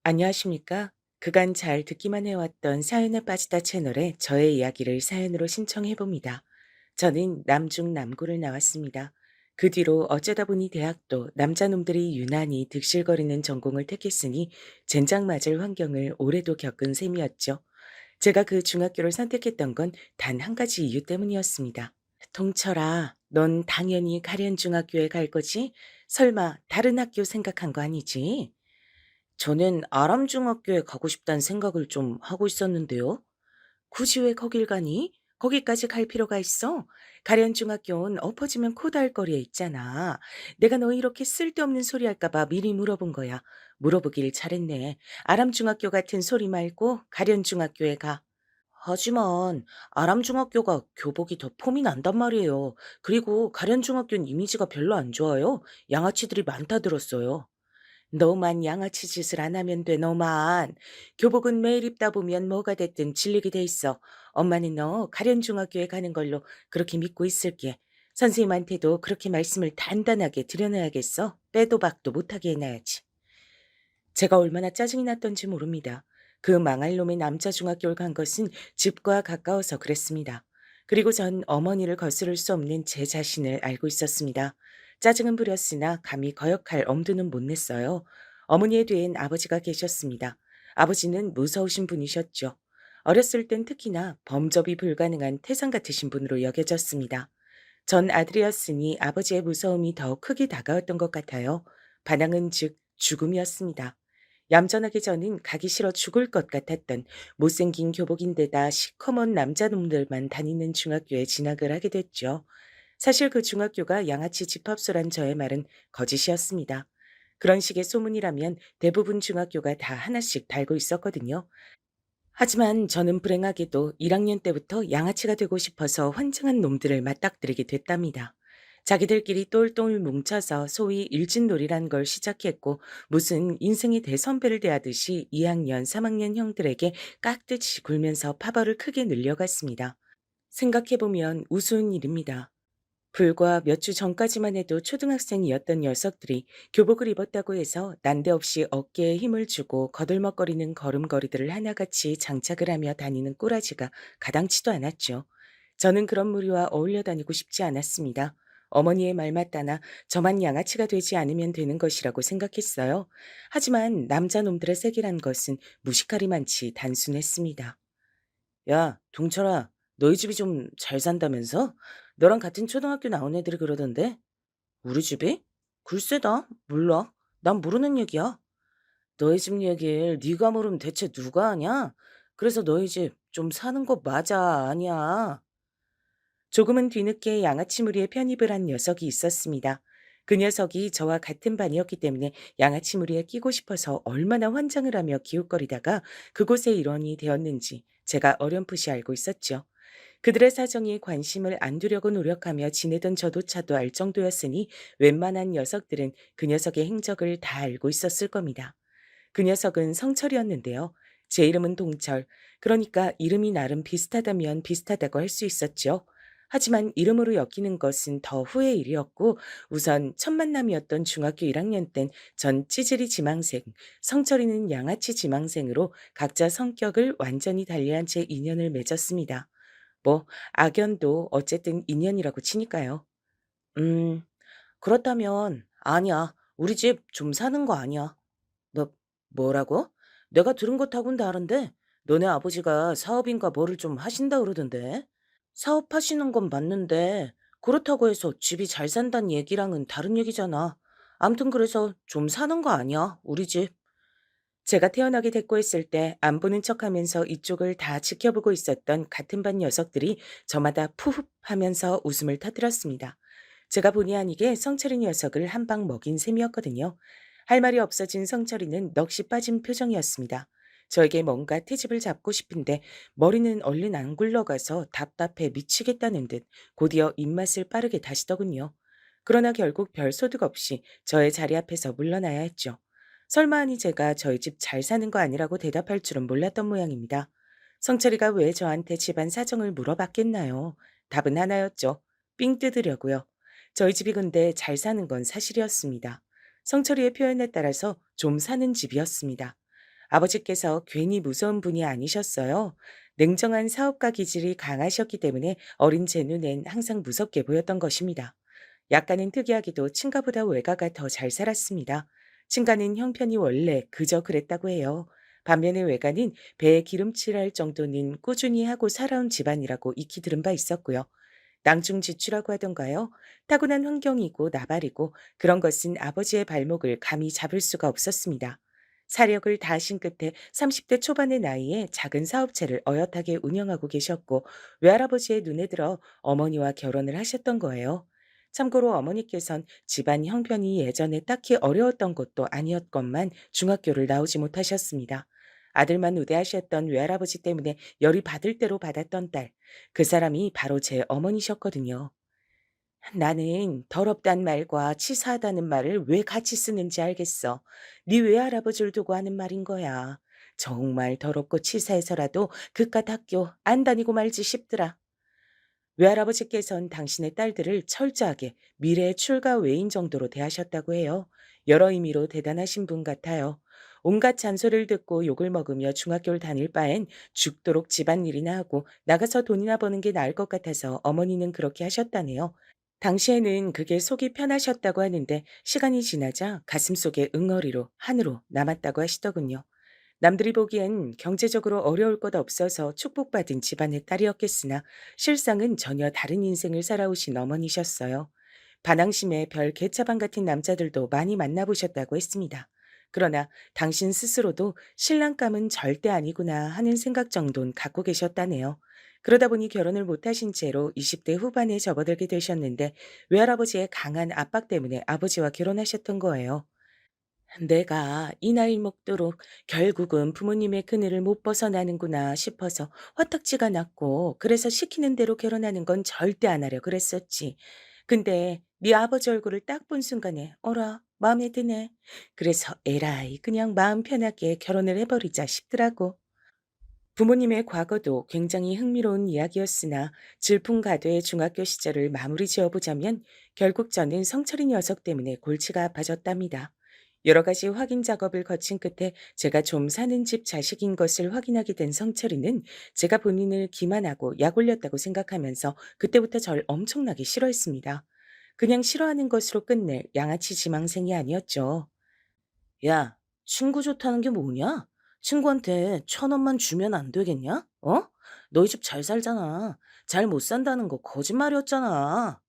안녕하십니까? 그간 잘 듣기만 해왔던 사연에 빠지다 채널에 저의 이야기를 사연으로 신청해봅니다. 저는 남중 남고를 나왔습니다. 그 뒤로 어쩌다 보니 대학도 남자놈들이 유난히 득실거리는 전공을 택했으니 젠장 맞을 환경을 오래도 겪은 셈이었죠. 제가 그 중학교를 선택했던 건 단 한 가지 이유 때문이었습니다. 동철아, 넌 당연히 가련중학교에 갈 거지? 설마 다른 학교 생각한 거 아니지? 저는 아람중학교에 가고 싶다는 생각을 좀 하고 있었는데요. 굳이 왜 거길 가니? 거기까지 갈 필요가 있어? 가련중학교는 엎어지면 코다할 거리에 있잖아. 내가 너 이렇게 쓸데없는 소리 할까봐 미리 물어본 거야. 물어보길 잘했네. 아람중학교 같은 소리 말고 가련중학교에 가. 하지만 아람중학교가 교복이 더 폼이 난단 말이에요. 그리고 가련중학교는 이미지가 별로 안 좋아요. 양아치들이 많다 들었어요. 너만 양아치 짓을 안 하면 돼, 너만. 교복은 매일 입다 보면 뭐가 됐든 질리게 돼 있어. 엄마는 너 가련중학교에 가는 걸로 그렇게 믿고 있을게. 선생님한테도 그렇게 말씀을 단단하게 드려놔야겠어. 빼도 박도 못하게 해놔야지. 제가 얼마나 짜증이 났던지 모릅니다. 그 망할 놈의 남자 중학교를 간 것은 집과 가까워서 그랬습니다. 그리고 전 어머니를 거스를 수 없는 제 자신을 알고 있었습니다. 짜증은 부렸으나 감히 거역할 엄두는 못 냈어요. 어머니의 뒤엔 아버지가 계셨습니다. 아버지는 무서우신 분이셨죠. 어렸을 땐 특히나 범접이 불가능한 태산 같으신 분으로 여겨졌습니다. 전 아들이었으니 아버지의 무서움이 더 크게 다가왔던 것 같아요. 반항은 즉 죽음이었습니다. 얌전하게 저는 가기 싫어 죽을 것 같았던 못생긴 교복인데다 시커먼 남자놈들만 다니는 중학교에 진학을 하게 됐죠. 사실 그 중학교가 양아치 집합소란 저의 말은 거짓이었습니다. 그런 식의 소문이라면 대부분 중학교가 다 하나씩 달고 있었거든요. 하지만 저는 불행하게도 1학년 때부터 양아치가 되고 싶어서 환장한 놈들을 맞닥뜨리게 됐답니다. 자기들끼리 똘똘 뭉쳐서 소위 일진놀이란 걸 시작했고 무슨 인생의 대선배를 대하듯이 2학년, 3학년 형들에게 깍듯이 굴면서 파벌을 크게 늘려갔습니다. 생각해보면 우스운 일입니다. 불과 몇 주 전까지만 해도 초등학생이었던 녀석들이 교복을 입었다고 해서 난데없이 어깨에 힘을 주고 거들먹거리는 걸음걸이들을 하나같이 장착을 하며 다니는 꼬라지가 가당치도 않았죠. 저는 그런 무리와 어울려 다니고 싶지 않았습니다. 어머니의 말 맞다나 저만 양아치가 되지 않으면 되는 것이라고 생각했어요. 하지만 남자놈들의 세계란 것은 무식하리만치 단순했습니다. 야, 동철아, 너희 집이 좀 잘 산다면서? 너랑 같은 초등학교 나온 애들이 그러던데? 우리 집이? 글쎄다, 몰라. 난 모르는 얘기야. 너희 집 얘기를 네가 모르면 대체 누가 아냐? 그래서 너희 집 좀 사는 거 맞아, 아니야? 조금은 뒤늦게 양아치 무리에 편입을 한 녀석이 있었습니다. 그 녀석이 저와 같은 반이었기 때문에 양아치 무리에 끼고 싶어서 얼마나 환장을 하며 기웃거리다가 그곳의 일원이 되었는지 제가 어렴풋이 알고 있었죠. 그들의 사정에 관심을 안 두려고 노력하며 지내던 저도차도 알 정도였으니 웬만한 녀석들은 그 녀석의 행적을 다 알고 있었을 겁니다. 그 녀석은 성철이었는데요. 제 이름은 동철. 그러니까 이름이 나름 비슷하다면 비슷하다고 할 수 있었죠. 하지만 이름으로 엮이는 것은 더 후의 일이었고 우선 첫 만남이었던 중학교 1학년 땐 전 찌질이 지망생, 성철이는 양아치 지망생으로 각자 성격을 완전히 달리한 채 인연을 맺었습니다. 뭐 악연도 어쨌든 인연이라고 치니까요. 음, 그렇다면 아니야. 우리 집 좀 사는 거 아니야. 뭐 뭐라고? 내가 들은 것하고는 다른데 너네 아버지가 사업인가 뭐를 좀 하신다 그러던데. 사업하시는 건 맞는데 그렇다고 해서 집이 잘 산다는 얘기랑은 다른 얘기잖아. 암튼 그래서 좀 사는 거 아니야, 우리 집. 제가 태어나게 됐고 했을 때 안 보는 척하면서 이쪽을 다 지켜보고 있었던 같은 반 녀석들이 저마다 푸흡 하면서 웃음을 터뜨렸습니다. 제가 본의 아니게 성철이 녀석을 한 방 먹인 셈이었거든요. 할 말이 없어진 성철이는 넋이 빠진 표정이었습니다. 저에게 뭔가 트집을 잡고 싶은데 머리는 얼른 안 굴러가서 답답해 미치겠다는 듯 곧이어 입맛을 빠르게 다시더군요. 그러나 결국 별 소득 없이 저의 자리 앞에서 물러나야 했죠. 설마 하니 제가 저희 집 잘 사는 거 아니라고 대답할 줄은 몰랐던 모양입니다. 성철이가 왜 저한테 집안 사정을 물어봤겠나요? 답은 하나였죠. 삥 뜯으려고요. 저희 집이 근데 잘 사는 건 사실이었습니다. 성철이의 표현에 따라서 좀 사는 집이었습니다. 아버지께서 괜히 무서운 분이 아니셨어요. 냉정한 사업가 기질이 강하셨기 때문에 어린 제 눈엔 항상 무섭게 보였던 것입니다. 약간은 특이하게도 친가보다 외가가 더 잘 살았습니다. 친가는 형편이 원래 그저 그랬다고 해요. 반면에 외가는 배에 기름칠할 정도는 꾸준히 하고 살아온 집안이라고 익히 들은 바 있었고요. 낭중지추라고 하던가요? 타고난 환경이고 나발이고 그런 것은 아버지의 발목을 감히 잡을 수가 없었습니다. 사력을 다하신 끝에 30대 초반의 나이에 작은 사업체를 어엿하게 운영하고 계셨고 외할아버지의 눈에 들어 어머니와 결혼을 하셨던 거예요. 참고로 어머니께선 집안 형편이 예전에 딱히 어려웠던 것도 아니었건만 중학교를 나오지 못하셨습니다. 아들만 우대하셨던 외할아버지 때문에 열이 받을 대로 받았던 딸. 그 사람이 바로 제 어머니셨거든요. 나는 더럽단 말과 치사하다는 말을 왜 같이 쓰는지 알겠어. 네 외할아버지를 두고 하는 말인 거야. 정말 더럽고 치사해서라도 그깟 학교 안 다니고 말지 싶더라. 외할아버지께선 당신의 딸들을 철저하게 미래의 출가 외인 정도로 대하셨다고 해요. 여러 의미로 대단하신 분 같아요. 온갖 잔소리를 듣고 욕을 먹으며 중학교를 다닐 바엔 죽도록 집안일이나 하고 나가서 돈이나 버는 게 나을 것 같아서 어머니는 그렇게 하셨다네요. 당시에는 그게 속이 편하셨다고 하는데 시간이 지나자 가슴속에 응어리로 한으로 남았다고 하시더군요. 남들이 보기엔 경제적으로 어려울 것 없어서 축복받은 집안의 딸이었겠으나 실상은 전혀 다른 인생을 살아오신 어머니셨어요. 반항심에 별 개차반 같은 남자들도 많이 만나보셨다고 했습니다. 그러나 당신 스스로도 신랑감은 절대 아니구나 하는 생각 정도는 갖고 계셨다네요. 그러다 보니 결혼을 못하신 채로 20대 후반에 접어들게 되셨는데 외할아버지의 강한 압박 때문에 아버지와 결혼하셨던 거예요. 내가 이 나이 먹도록 결국은 부모님의 그늘을 못 벗어나는구나 싶어서 화딱지가 났고 그래서 시키는 대로 결혼하는 건 절대 안 하려 그랬었지. 근데 네 아버지 얼굴을 딱 본 순간에 어라 마음에 드네. 그래서 에라이 그냥 마음 편하게 결혼을 해버리자 싶더라고. 부모님의 과거도 굉장히 흥미로운 이야기였으나 질풍가도의 중학교 시절을 마무리 지어보자면 결국 저는 성철이 녀석 때문에 골치가 아파졌답니다. 여러 가지 확인 작업을 거친 끝에 제가 좀 사는 집 자식인 것을 확인하게 된 성철이는 제가 본인을 기만하고 약 올렸다고 생각하면서 그때부터 절 엄청나게 싫어했습니다. 그냥 싫어하는 것으로 끝낼 양아치 지망생이 아니었죠. 야, 친구 좋다는 게 뭐냐? 친구한테 1,000원만 주면 안 되겠냐? 어? 너희 집 잘 살잖아. 잘 못 산다는 거 거짓말이었잖아.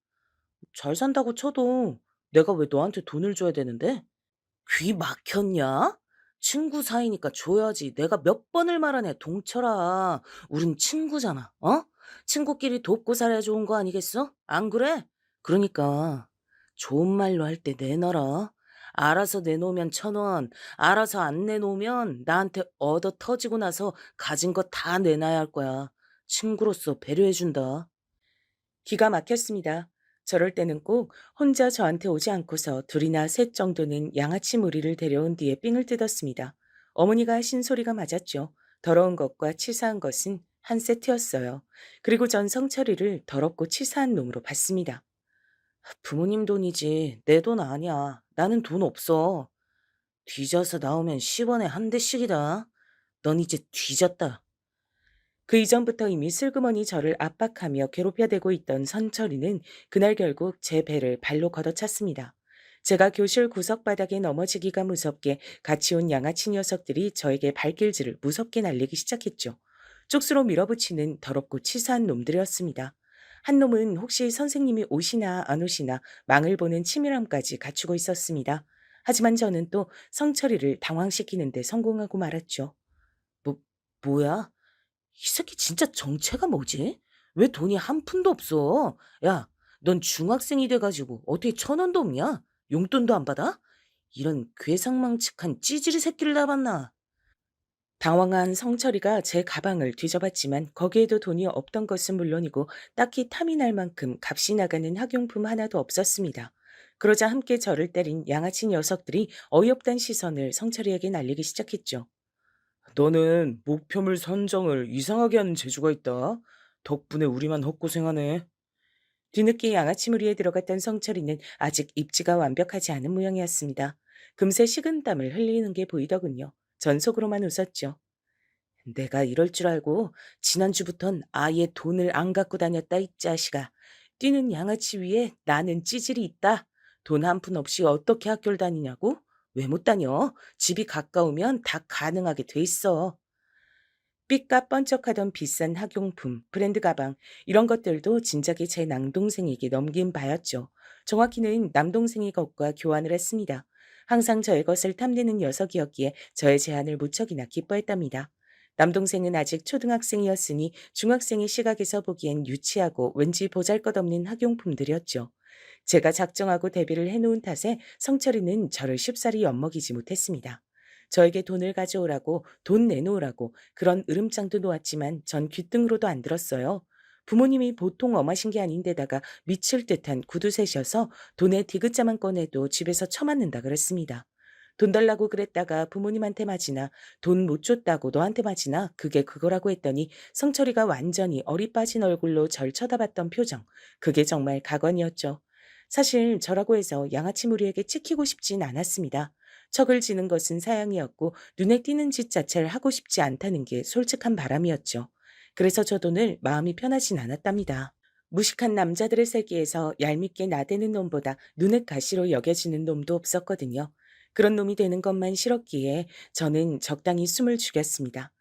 잘 산다고 쳐도 내가 왜 너한테 돈을 줘야 되는데? 귀 막혔냐? 친구 사이니까 줘야지. 내가 몇 번을 말하네, 동철아. 우린 친구잖아, 어? 친구끼리 돕고 살아야 좋은 거 아니겠어? 안 그래? 그러니까 좋은 말로 할 때 내놔라. 알아서 내놓으면 1,000원, 알아서 안 내놓으면 나한테 얻어 터지고 나서 가진 거 다 내놔야 할 거야. 친구로서 배려해준다. 기가 막혔습니다. 저럴 때는 꼭 혼자 저한테 오지 않고서 둘이나 셋 정도는 양아치 무리를 데려온 뒤에 삥을 뜯었습니다. 어머니가 하신 소리가 맞았죠. 더러운 것과 치사한 것은 한 세트였어요. 그리고 전 성철이를 더럽고 치사한 놈으로 봤습니다. 부모님 돈이지 내 돈 아니야. 나는 돈 없어. 뒤져서 나오면 10원에 한 대씩이다. 넌 이제 뒤졌다. 그 이전부터 이미 슬그머니 저를 압박하며 괴롭혀대고 있던 선철이는 그날 결국 제 배를 발로 걷어찼습니다. 제가 교실 구석바닥에 넘어지기가 무섭게 같이 온 양아치 녀석들이 저에게 발길질을 무섭게 날리기 시작했죠. 쪽수로 밀어붙이는 더럽고 치사한 놈들이었습니다. 한 놈은 혹시 선생님이 오시나 안 오시나 망을 보는 치밀함까지 갖추고 있었습니다. 하지만 저는 또 성철이를 당황시키는데 성공하고 말았죠. 뭐, 뭐야? 이 새끼 진짜 정체가 뭐지? 왜 돈이 한 푼도 없어? 야, 넌 중학생이 돼가지고 어떻게 1,000원도 없냐? 용돈도 안 받아? 이런 괴상망측한 찌질이 새끼를 다 봤나? 당황한 성철이가 제 가방을 뒤져봤지만 거기에도 돈이 없던 것은 물론이고 딱히 탐이 날 만큼 값이 나가는 학용품 하나도 없었습니다. 그러자 함께 저를 때린 양아치 녀석들이 어이없단 시선을 성철이에게 날리기 시작했죠. 너는 목표물 선정을 이상하게 하는 재주가 있다. 덕분에 우리만 헛고생하네. 뒤늦게 양아치 무리에 들어갔던 성철이는 아직 입지가 완벽하지 않은 모양이었습니다. 금세 식은땀을 흘리는 게 보이더군요. 전 속으로만 웃었죠. 내가 이럴 줄 알고 지난주부턴 아예 돈을 안 갖고 다녔다 이 자식아. 뛰는 양아치 위에 나는 찌질이 있다. 돈 한 푼 없이 어떻게 학교를 다니냐고? 왜 못 다녀? 집이 가까우면 다 가능하게 돼 있어. 삐까 번쩍하던 비싼 학용품, 브랜드 가방, 이런 것들도 진작에 제 남동생에게 넘긴 바였죠. 정확히는 남동생이 것과 교환을 했습니다. 항상 저의 것을 탐내는 녀석이었기에 저의 제안을 무척이나 기뻐했답니다. 남동생은 아직 초등학생이었으니 중학생의 시각에서 보기엔 유치하고 왠지 보잘것없는 학용품들이었죠. 제가 작정하고 대비를 해놓은 탓에 성철이는 저를 쉽사리 엿먹이지 못했습니다. 저에게 돈을 가져오라고, 돈 내놓으라고 그런 으름장도 놓았지만 전 귓등으로도 안 들었어요. 부모님이 보통 엄하신 게 아닌데다가 미칠 듯한 구두쇠셔서 돈의 디귿자만 꺼내도 집에서 처맞는다 그랬습니다. 돈 달라고 그랬다가 부모님한테 맞이나 돈 못 줬다고 너한테 맞이나 그게 그거라고 했더니 성철이가 완전히 어리 빠진 얼굴로 절 쳐다봤던 표정. 그게 정말 가관이었죠. 사실 저라고 해서 양아치 무리에게 찍히고 싶진 않았습니다. 척을 지는 것은 사양이었고 눈에 띄는 짓 자체를 하고 싶지 않다는 게 솔직한 바람이었죠. 그래서 저 돈을 마음이 편하진 않았답니다. 무식한 남자들의 세계에서 얄밉게 나대는 놈보다 눈엣 가시로 여겨지는 놈도 없었거든요. 그런 놈이 되는 것만 싫었기에 저는 적당히 숨을 죽였습니다.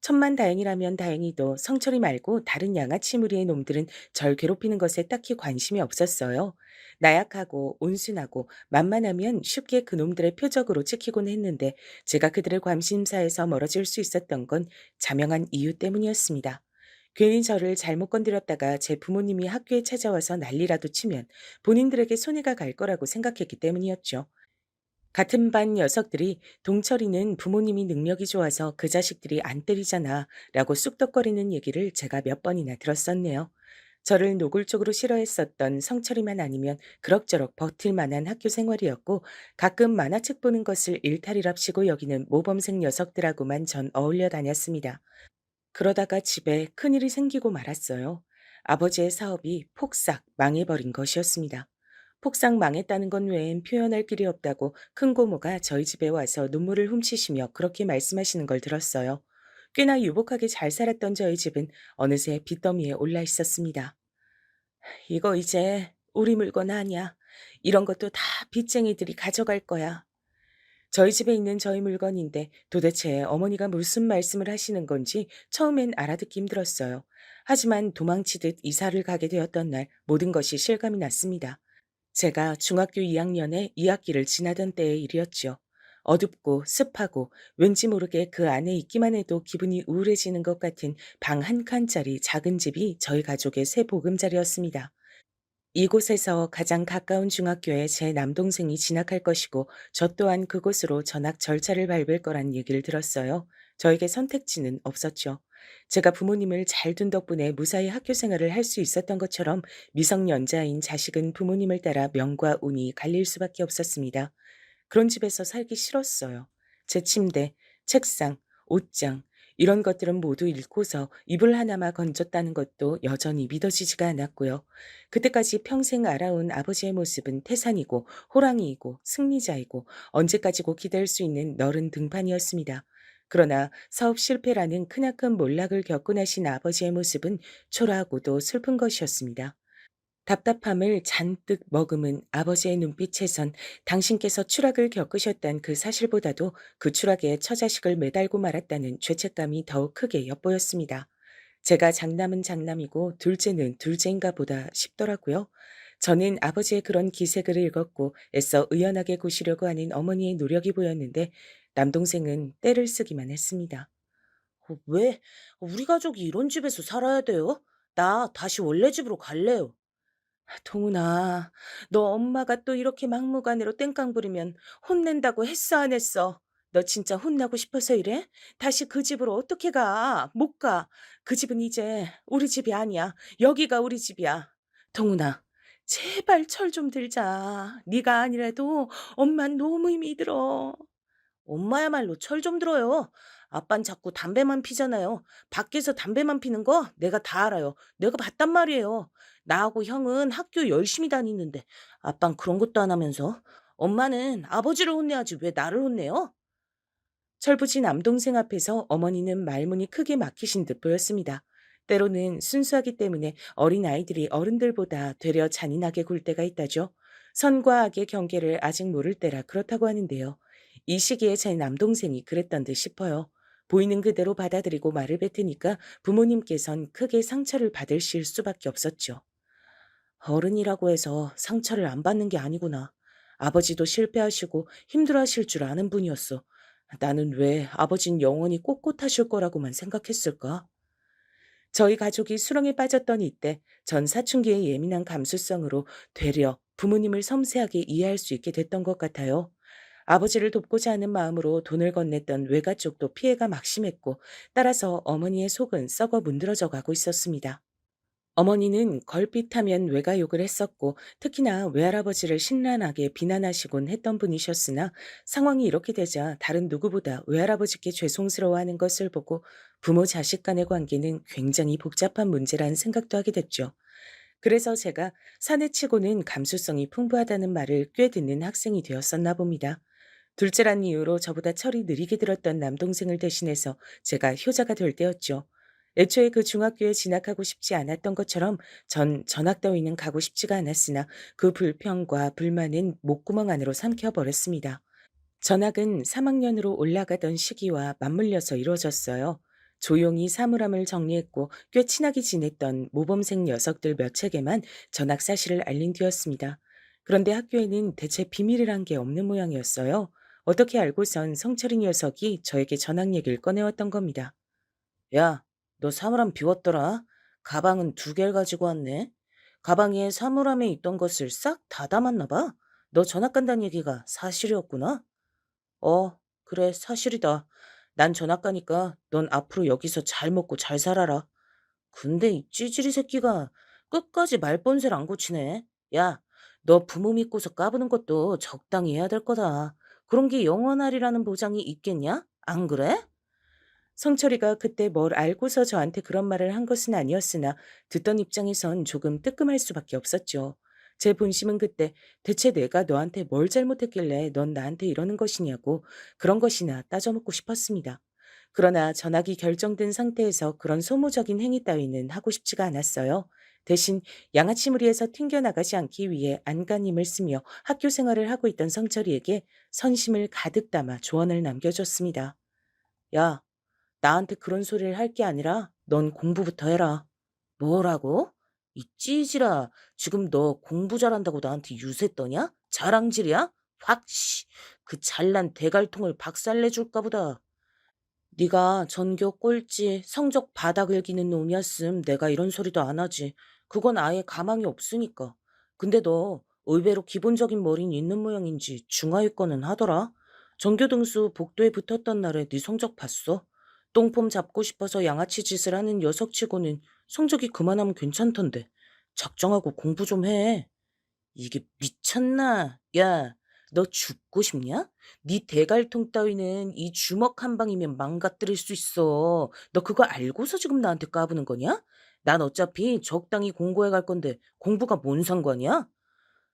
천만다행이라면 다행히도 성철이 말고 다른 양아치 무리의 놈들은 절 괴롭히는 것에 딱히 관심이 없었어요. 나약하고 온순하고 만만하면 쉽게 그놈들의 표적으로 찍히곤 했는데 제가 그들의 관심사에서 멀어질 수 있었던 건 자명한 이유 때문이었습니다. 괜히 저를 잘못 건드렸다가 제 부모님이 학교에 찾아와서 난리라도 치면 본인들에게 손해가 갈 거라고 생각했기 때문이었죠. 같은 반 녀석들이 동철이는 부모님이 능력이 좋아서 그 자식들이 안 때리잖아 라고 쑥덕거리는 얘기를 제가 몇 번이나 들었었네요. 저를 노골적으로 싫어했었던 성철이만 아니면 그럭저럭 버틸 만한 학교 생활이었고 가끔 만화책 보는 것을 일탈이랍시고 여기는 모범생 녀석들하고만 전 어울려 다녔습니다. 그러다가 집에 큰일이 생기고 말았어요. 아버지의 사업이 폭삭 망해버린 것이었습니다. 폭삭 망했다는 건 외엔 표현할 길이 없다고 큰 고모가 저희 집에 와서 눈물을 훔치시며 그렇게 말씀하시는 걸 들었어요. 꽤나 유복하게 잘 살았던 저희 집은 어느새 빚더미에 올라 있었습니다. 이거 이제 우리 물건 아니야. 이런 것도 다 빚쟁이들이 가져갈 거야. 저희 집에 있는 저희 물건인데 도대체 어머니가 무슨 말씀을 하시는 건지 처음엔 알아듣기 힘들었어요. 하지만 도망치듯 이사를 가게 되었던 날 모든 것이 실감이 났습니다. 제가 중학교 2학년에 2학기를 지나던 때의 일이었죠. 어둡고 습하고 왠지 모르게 그 안에 있기만 해도 기분이 우울해지는 것 같은 방 한 칸짜리 작은 집이 저희 가족의 새 보금자리였습니다. 이곳에서 가장 가까운 중학교에 제 남동생이 진학할 것이고 저 또한 그곳으로 전학 절차를 밟을 거란 얘기를 들었어요. 저에게 선택지는 없었죠. 제가 부모님을 잘 둔 덕분에 무사히 학교 생활을 할 수 있었던 것처럼 미성년자인 자식은 부모님을 따라 명과 운이 갈릴 수밖에 없었습니다. 그런 집에서 살기 싫었어요. 제 침대, 책상, 옷장, 이런 것들은 모두 잃고서 이불 하나만 건졌다는 것도 여전히 믿어지지가 않았고요. 그때까지 평생 알아온 아버지의 모습은 태산이고 호랑이이고 승리자이고 언제까지고 기댈 수 있는 너른 등판이었습니다. 그러나 사업 실패라는 크나큰 몰락을 겪고 나신 아버지의 모습은 초라하고도 슬픈 것이었습니다. 답답함을 잔뜩 머금은 아버지의 눈빛에선 당신께서 추락을 겪으셨단 그 사실보다도 그 추락에 처자식을 매달고 말았다는 죄책감이 더욱 크게 엿보였습니다. 제가 장남은 장남이고 둘째는 둘째인가 보다 싶더라고요. 저는 아버지의 그런 기색을 읽었고 애써 의연하게 구시려고 하는 어머니의 노력이 보였는데 남동생은 떼를 쓰기만 했습니다. 왜? 우리 가족이 이런 집에서 살아야 돼요? 나 다시 원래 집으로 갈래요. 동훈아, 너 엄마가 또 이렇게 막무가내로 땡깡 부리면 혼낸다고 했어, 안 했어? 너 진짜 혼나고 싶어서 이래? 다시 그 집으로 어떻게 가? 못 가. 그 집은 이제 우리 집이 아니야. 여기가 우리 집이야. 동훈아, 제발 철 좀 들자. 네가 아니라도 엄만 너무 힘이 들어. 엄마야말로 철 좀 들어요. 아빤 자꾸 담배만 피잖아요. 밖에서 담배만 피는 거 내가 다 알아요. 내가 봤단 말이에요. 나하고 형은 학교 열심히 다니는데 아빤 그런 것도 안 하면서 엄마는 아버지를 혼내야지 왜 나를 혼내요? 철부지 남동생 앞에서 어머니는 말문이 크게 막히신 듯 보였습니다. 때로는 순수하기 때문에 어린 아이들이 어른들보다 되려 잔인하게 굴 때가 있다죠. 선과 악의 경계를 아직 모를 때라 그렇다고 하는데요. 이 시기에 제 남동생이 그랬던 듯 싶어요. 보이는 그대로 받아들이고 말을 뱉으니까 부모님께선 크게 상처를 받으실 수밖에 없었죠. 어른이라고 해서 상처를 안 받는 게 아니구나. 아버지도 실패하시고 힘들어하실 줄 아는 분이었어. 나는 왜 아버진 영원히 꼿꼿하실 거라고만 생각했을까? 저희 가족이 수렁에 빠졌던 이때 전 사춘기의 예민한 감수성으로 되려 부모님을 섬세하게 이해할 수 있게 됐던 것 같아요. 아버지를 돕고자 하는 마음으로 돈을 건넸던 외가 쪽도 피해가 막심했고 따라서 어머니의 속은 썩어 문드러져 가고 있었습니다. 어머니는 걸핏하면 외가욕을 했었고 특히나 외할아버지를 신랄하게 비난하시곤 했던 분이셨으나 상황이 이렇게 되자 다른 누구보다 외할아버지께 죄송스러워하는 것을 보고 부모 자식 간의 관계는 굉장히 복잡한 문제라는 생각도 하게 됐죠. 그래서 제가 사내치고는 감수성이 풍부하다는 말을 꽤 듣는 학생이 되었었나 봅니다. 둘째란 이유로 저보다 철이 느리게 들었던 남동생을 대신해서 제가 효자가 될 때였죠. 애초에 그 중학교에 진학하고 싶지 않았던 것처럼 전 전학 따위는 가고 싶지가 않았으나 그 불평과 불만은 목구멍 안으로 삼켜버렸습니다. 전학은 3학년으로 올라가던 시기와 맞물려서 이루어졌어요. 조용히 사물함을 정리했고 꽤 친하게 지냈던 모범생 녀석들 몇 척에만 전학 사실을 알린 뒤였습니다. 그런데 학교에는 대체 비밀이란 게 없는 모양이었어요. 어떻게 알고선 성철이 녀석이 저에게 전학 얘기를 꺼내왔던 겁니다. 야, 너 사물함 비웠더라? 가방은 2개를 가지고 왔네. 가방에 사물함에 있던 것을 싹 다 담았나 봐. 너 전학 간다는 얘기가 사실이었구나. 어, 그래, 사실이다. 난 전학 가니까 넌 앞으로 여기서 잘 먹고 잘 살아라. 근데 이 찌질이 새끼가 끝까지 말본세를 안 고치네. 야, 너 부모 믿고서 까부는 것도 적당히 해야 될 거다. 그런 게 영원하리라는 보장이 있겠냐? 안 그래? 성철이가 그때 뭘 알고서 저한테 그런 말을 한 것은 아니었으나 듣던 입장에선 조금 뜨끔할 수밖에 없었죠. 제 본심은 그때 대체 내가 너한테 뭘 잘못했길래 넌 나한테 이러는 것이냐고 그런 것이나 따져묻고 싶었습니다. 그러나 전학이 결정된 상태에서 그런 소모적인 행위 따위는 하고 싶지가 않았어요. 대신 양아치 무리에서 튕겨나가지 않기 위해 안간힘을 쓰며 학교 생활을 하고 있던 성철이에게 선심을 가득 담아 조언을 남겨줬습니다. 야, 나한테 그런 소리를 할 게 아니라 넌 공부부터 해라. 뭐라고? 이 찌질아, 지금 너 공부 잘한다고 나한테 유세 떠냐? 자랑질이야? 확 씨. 그 잘난 대갈통을 박살내 줄까 보다. 네가 전교 꼴찌, 성적 바닥을 기는 놈이었음 내가 이런 소리도 안 하지. 그건 아예 가망이 없으니까. 근데 너 의외로 기본적인 머리는 있는 모양인지 중하위권은 하더라. 전교 등수 복도에 붙었던 날에 네 성적 봤어. 똥폼 잡고 싶어서 양아치 짓을 하는 녀석치고는 성적이 그만하면 괜찮던데. 작정하고 공부 좀 해. 이게 미쳤나? 야, 너 죽고 싶냐? 네 대갈통 따위는 이 주먹 한 방이면 망가뜨릴 수 있어. 너 그거 알고서 지금 나한테 까부는 거냐? 난 어차피 적당히 공고해 갈 건데 공부가 뭔 상관이야?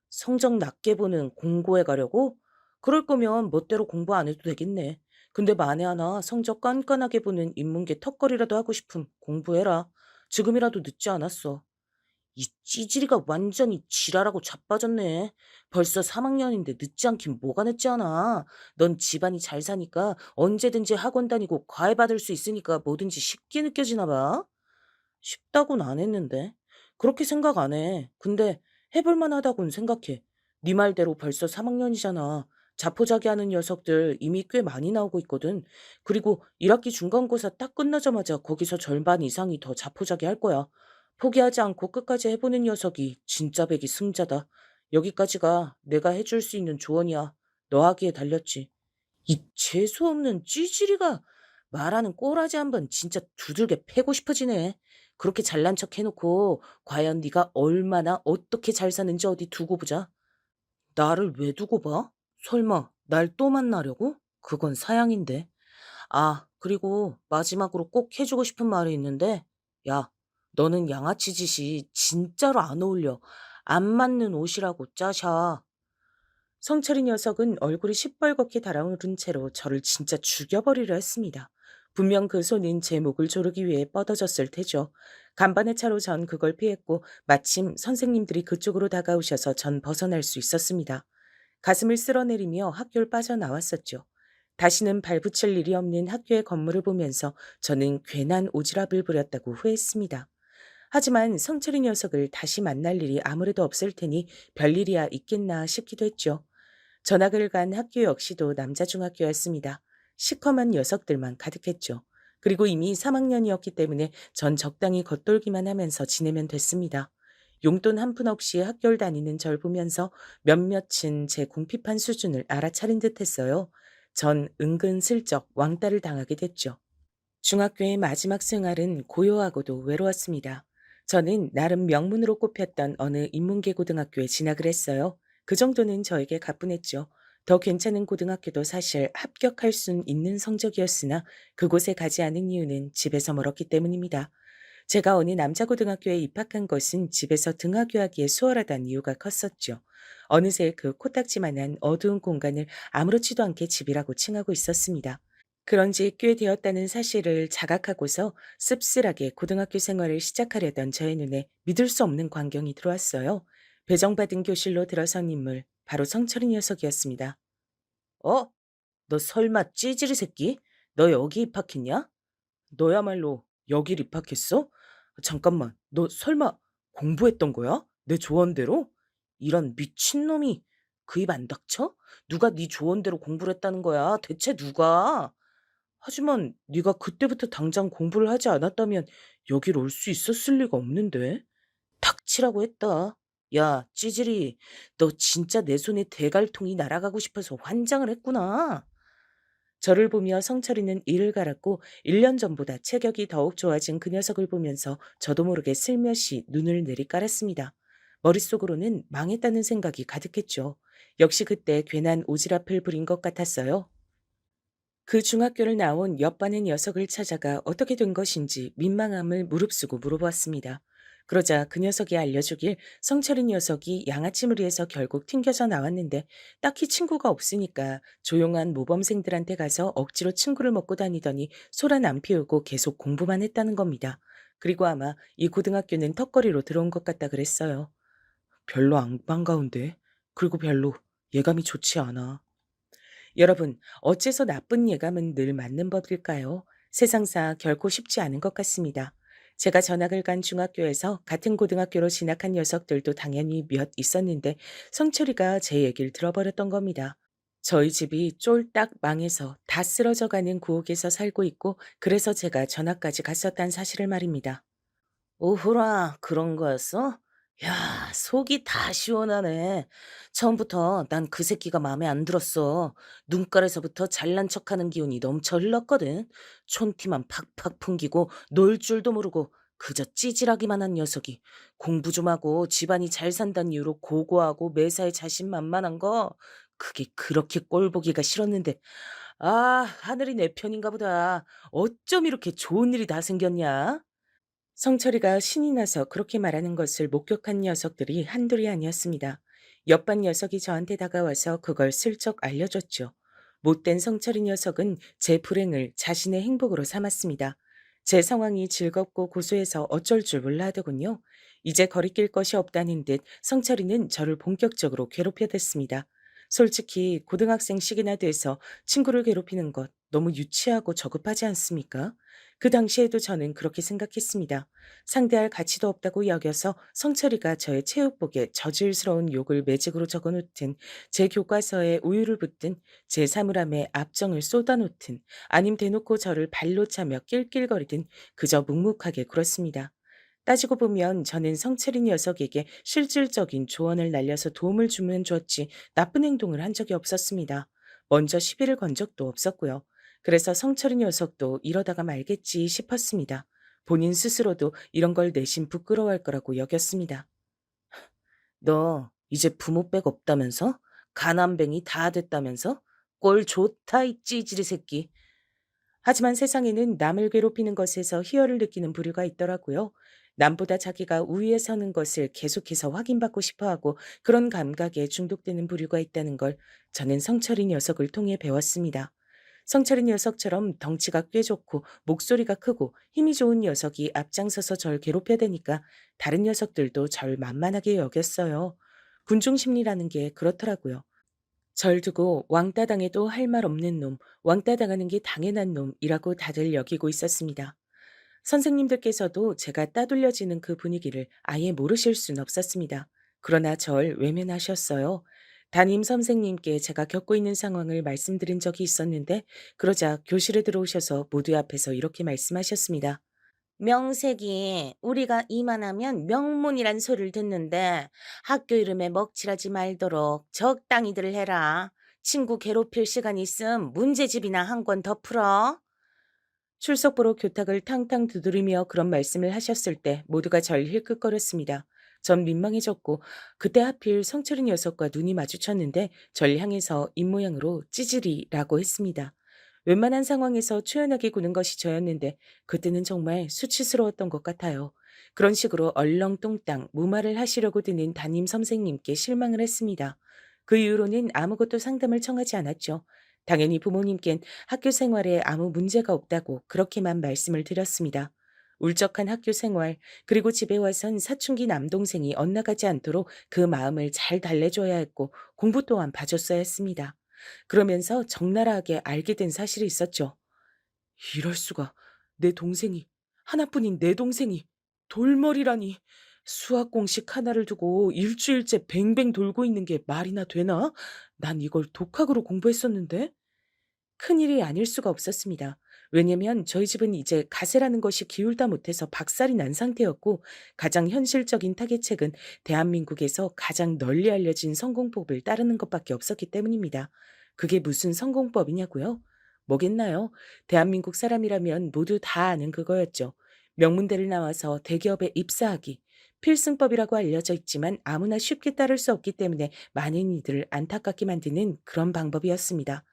성적 낮게 보는 공고해 가려고? 그럴 거면 멋대로 공부 안 해도 되겠네. 근데 만에 하나 성적 깐깐하게 보는 인문계 턱걸이라도 하고 싶음 공부해라. 지금이라도 늦지 않았어. 이 찌질이가 완전히 지랄하고 자빠졌네. 벌써 3학년인데 늦지 않긴 뭐가 늦지 않아. 넌 집안이 잘 사니까 언제든지 학원 다니고 과외 받을 수 있으니까 뭐든지 쉽게 느껴지나 봐. 쉽다고는 안 했는데. 그렇게 생각 안 해. 근데 해볼 만하다고는 생각해. 네 말대로 벌써 3학년이잖아. 자포자기하는 녀석들 이미 꽤 많이 나오고 있거든. 그리고 1학기 중간고사 딱 끝나자마자 거기서 절반 이상이 더 자포자기할 거야. 포기하지 않고 끝까지 해보는 녀석이 진짜 백이 승자다. 여기까지가 내가 해줄 수 있는 조언이야. 너 하기에 달렸지. 이 재수없는 찌질이가 말하는 꼬라지 한번 진짜 두들겨 패고 싶어지네. 그렇게 잘난 척 해놓고 과연 네가 얼마나 어떻게 잘 사는지 어디 두고 보자. 나를 왜 두고 봐? 설마 날 또 만나려고? 그건 사양인데. 아, 그리고 마지막으로 꼭 해주고 싶은 말이 있는데, 야, 너는 양아치 짓이 진짜로 안 어울려. 안 맞는 옷이라고 짜샤. 성철이 녀석은 얼굴이 시뻘겋게 달아오른 채로 저를 진짜 죽여버리려 했습니다. 분명 그 손은 제 목을 조르기 위해 뻗어졌을 테죠. 간반의 차로 전 그걸 피했고 마침 선생님들이 그쪽으로 다가오셔서 전 벗어날 수 있었습니다. 가슴을 쓸어내리며 학교를 빠져나왔었죠. 다시는 발붙일 일이 없는 학교의 건물을 보면서 저는 괜한 오지랖을 부렸다고 후회했습니다. 하지만 성철이 녀석을 다시 만날 일이 아무래도 없을 테니 별일이야 있겠나 싶기도 했죠. 전학을 간 학교 역시도 남자 중학교였습니다. 시커먼 녀석들만 가득했죠. 그리고 이미 3학년이었기 때문에 전 적당히 겉돌기만 하면서 지내면 됐습니다. 용돈 한 푼 없이 학교를 다니는 절 보면서 몇몇은 제 궁핍한 수준을 알아차린 듯 했어요. 전 은근슬쩍 왕따를 당하게 됐죠. 중학교의 마지막 생활은 고요하고도 외로웠습니다. 저는 나름 명문으로 꼽혔던 어느 인문계 고등학교에 진학을 했어요. 그 정도는 저에게 가뿐했죠. 더 괜찮은 고등학교도 사실 합격할 순 있는 성적이었으나 그곳에 가지 않은 이유는 집에서 멀었기 때문입니다. 제가 어느 남자 고등학교에 입학한 것은 집에서 등하교하기에 수월하다는 이유가 컸었죠. 어느새 그 코딱지만한 어두운 공간을 아무렇지도 않게 집이라고 칭하고 있었습니다. 그런 지 꽤 되었다는 사실을 자각하고서 씁쓸하게 고등학교 생활을 시작하려던 저의 눈에 믿을 수 없는 광경이 들어왔어요. 배정받은 교실로 들어선 인물, 바로 성철이 녀석이었습니다. 어? 너 설마 찌질이 새끼? 너 여기 입학했냐? 너야말로 여길 입학했어? 잠깐만, 너 설마 공부했던 거야? 내 조언대로? 이런 미친놈이 그 입 안 닥쳐? 누가 네 조언대로 공부를 했다는 거야? 대체 누가? 하지만 네가 그때부터 당장 공부를 하지 않았다면 여길 올 수 있었을 리가 없는데. 닥치라고 했다. 야, 찌질이, 너 진짜 내 손에 대갈통이 날아가고 싶어서 환장을 했구나. 저를 보며 성철이는 이를 갈았고 1년 전보다 체격이 더욱 좋아진 그 녀석을 보면서 저도 모르게 슬며시 눈을 내리깔았습니다. 머릿속으로는 망했다는 생각이 가득했죠. 역시 그때 괜한 오지랖을 부린 것 같았어요. 그 중학교를 나온 옆반의 녀석을 찾아가 어떻게 된 것인지 민망함을 무릅쓰고 물어보았습니다. 그러자 그 녀석이 알려주길 성철이 녀석이 양아치 무리에서 결국 튕겨져 나왔는데 딱히 친구가 없으니까 조용한 모범생들한테 가서 억지로 친구를 먹고 다니더니 소란 안 피우고 계속 공부만 했다는 겁니다. 그리고 아마 이 고등학교는 턱걸이로 들어온 것 같다 그랬어요. 별로 안 반가운데. 그리고 별로 예감이 좋지 않아. 여러분, 어째서 나쁜 예감은 늘 맞는 법일까요? 세상사 결코 쉽지 않은 것 같습니다. 제가 전학을 간 중학교에서 같은 고등학교로 진학한 녀석들도 당연히 몇 있었는데 성철이가 제 얘기를 들어버렸던 겁니다. 저희 집이 쫄딱 망해서 다 쓰러져 가는 구옥에서 살고 있고 그래서 제가 전학까지 갔었단 사실을 말입니다. 오호라, 그런 거였어? 야, 속이 다 시원하네. 처음부터 난 그 새끼가 마음에 안 들었어. 눈깔에서부터 잘난 척하는 기운이 넘쳐 흘렀거든. 촌티만 팍팍 풍기고 놀 줄도 모르고 그저 찌질하기만 한 녀석이 공부 좀 하고 집안이 잘 산다는 이유로 고고하고 매사에 자신만만한 거 그게 그렇게 꼴보기가 싫었는데 아, 하늘이 내 편인가 보다. 어쩜 이렇게 좋은 일이 다 생겼냐? 성철이가 신이 나서 그렇게 말하는 것을 목격한 녀석들이 한둘이 아니었습니다. 옆반 녀석이 저한테 다가와서 그걸 슬쩍 알려줬죠. 못된 성철이 녀석은 제 불행을 자신의 행복으로 삼았습니다. 제 상황이 즐겁고 고소해서 어쩔 줄 몰라 하더군요. 이제 거리낄 것이 없다는 듯 성철이는 저를 본격적으로 괴롭혀댔습니다. 솔직히 고등학생 시기나 돼서 친구를 괴롭히는 것 너무 유치하고 저급하지 않습니까? 그 당시에도 저는 그렇게 생각했습니다. 상대할 가치도 없다고 여겨서 성철이가 저의 체육복에 저질스러운 욕을 매직으로 적어놓든 제 교과서에 우유를 붓든 제 사물함에 압정을 쏟아놓든 아님 대놓고 저를 발로 차며 낄낄거리든 그저 묵묵하게 굴었습니다. 따지고 보면 저는 성철이 녀석에게 실질적인 조언을 날려서 도움을 주면 줬지 나쁜 행동을 한 적이 없었습니다. 먼저 시비를 건 적도 없었고요. 그래서 성철이 녀석도 이러다가 말겠지 싶었습니다. 본인 스스로도 이런 걸 내심 부끄러워할 거라고 여겼습니다. 너 이제 부모 백 없다면서? 가난뱅이 다 됐다면서? 꼴 좋다 이 찌질이 새끼. 하지만 세상에는 남을 괴롭히는 것에서 희열을 느끼는 부류가 있더라고요. 남보다 자기가 우위에 서는 것을 계속해서 확인받고 싶어하고 그런 감각에 중독되는 부류가 있다는 걸 저는 성철이 녀석을 통해 배웠습니다. 성철이 녀석처럼 덩치가 꽤 좋고 목소리가 크고 힘이 좋은 녀석이 앞장서서 절 괴롭혀대니까 다른 녀석들도 절 만만하게 여겼어요. 군중 심리라는 게 그렇더라고요. 절 두고 왕따 당해도 할 말 없는 놈, 왕따 당하는 게 당연한 놈이라고 다들 여기고 있었습니다. 선생님들께서도 제가 따돌려지는 그 분위기를 아예 모르실 순 없었습니다. 그러나 절 외면하셨어요. 담임 선생님께 제가 겪고 있는 상황을 말씀드린 적이 있었는데, 그러자 교실에 들어오셔서 모두 앞에서 이렇게 말씀하셨습니다. 명색이 우리가 이만하면 명문이란 소리를 듣는데 학교 이름에 먹칠하지 말도록 적당히들 해라. 친구 괴롭힐 시간 있음 문제집이나 한 권 더 풀어. 출석부로 교탁을 탕탕 두드리며 그런 말씀을 하셨을 때 모두가 절 힐끗거렸습니다. 전 민망해졌고 그때 하필 성철이 녀석과 눈이 마주쳤는데 절 향해서 입모양으로 찌질이라고 했습니다. 웬만한 상황에서 초연하게 구는 것이 저였는데 그때는 정말 수치스러웠던 것 같아요. 그런 식으로 얼렁뚱땅 무말을 하시려고 드는 담임 선생님께 실망을 했습니다. 그 이후로는 아무것도 상담을 청하지 않았죠. 당연히 부모님께는 학교 생활에 아무 문제가 없다고 그렇게만 말씀을 드렸습니다. 울적한 학교 생활, 그리고 집에 와선 사춘기 남동생이 엇나가지 않도록 그 마음을 잘 달래줘야 했고 공부 또한 봐줬어야 했습니다. 그러면서 적나라하게 알게 된 사실이 있었죠. 이럴 수가. 내 동생이, 하나뿐인 내 동생이 돌머리라니. 수학 공식 하나를 두고 일주일째 뱅뱅 돌고 있는 게 말이나 되나? 난 이걸 독학으로 공부했었는데? 큰일이 아닐 수가 없었습니다. 왜냐면 저희 집은 이제 가세라는 것이 기울다 못해서 박살이 난 상태였고 가장 현실적인 타겟책은 대한민국에서 가장 널리 알려진 성공법을 따르는 것밖에 없었기 때문입니다. 그게 무슨 성공법이냐고요? 뭐겠나요? 대한민국 사람이라면 모두 다 아는 그거였죠. 명문대를 나와서 대기업에 입사하기. 필승법이라고 알려져 있지만 아무나 쉽게 따를 수 없기 때문에 많은 이들을 안타깝게 만드는 그런 방법이었습니다.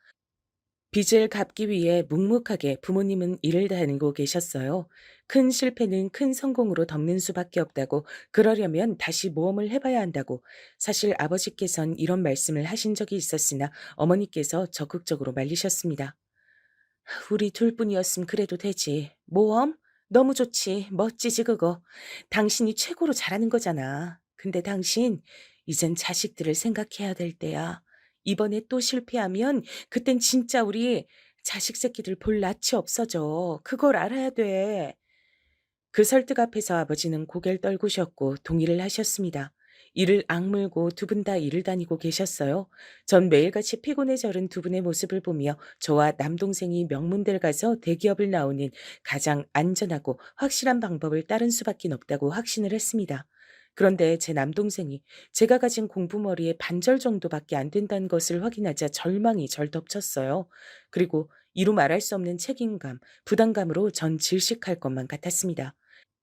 빚을 갚기 위해 묵묵하게 부모님은 일을 다니고 계셨어요. 큰 실패는 큰 성공으로 덮는 수밖에 없다고, 그러려면 다시 모험을 해봐야 한다고. 사실 아버지께선 이런 말씀을 하신 적이 있었으나 어머니께서 적극적으로 말리셨습니다. 우리 둘뿐이었음 그래도 되지. 모험? 너무 좋지. 멋지지 그거. 당신이 최고로 잘하는 거잖아. 근데 당신 이젠 자식들을 생각해야 될 때야. 이번에 또 실패하면 그땐 진짜 우리 자식 새끼들 볼 낯이 없어져. 그걸 알아야 돼. 그 설득 앞에서 아버지는 고개를 떨구셨고 동의를 하셨습니다. 이를 악물고 두 분 다 일을 다니고 계셨어요. 전 매일같이 피곤에 절은 두 분의 모습을 보며 저와 남동생이 명문대를 가서 대기업을 나오는 가장 안전하고 확실한 방법을 따른 수밖에 없다고 확신을 했습니다. 그런데 제 남동생이 제가 가진 공부머리의 반절 정도밖에 안 된다는 것을 확인하자 절망이 절 덮쳤어요. 그리고 이루 말할 수 없는 책임감, 부담감으로 전 질식할 것만 같았습니다.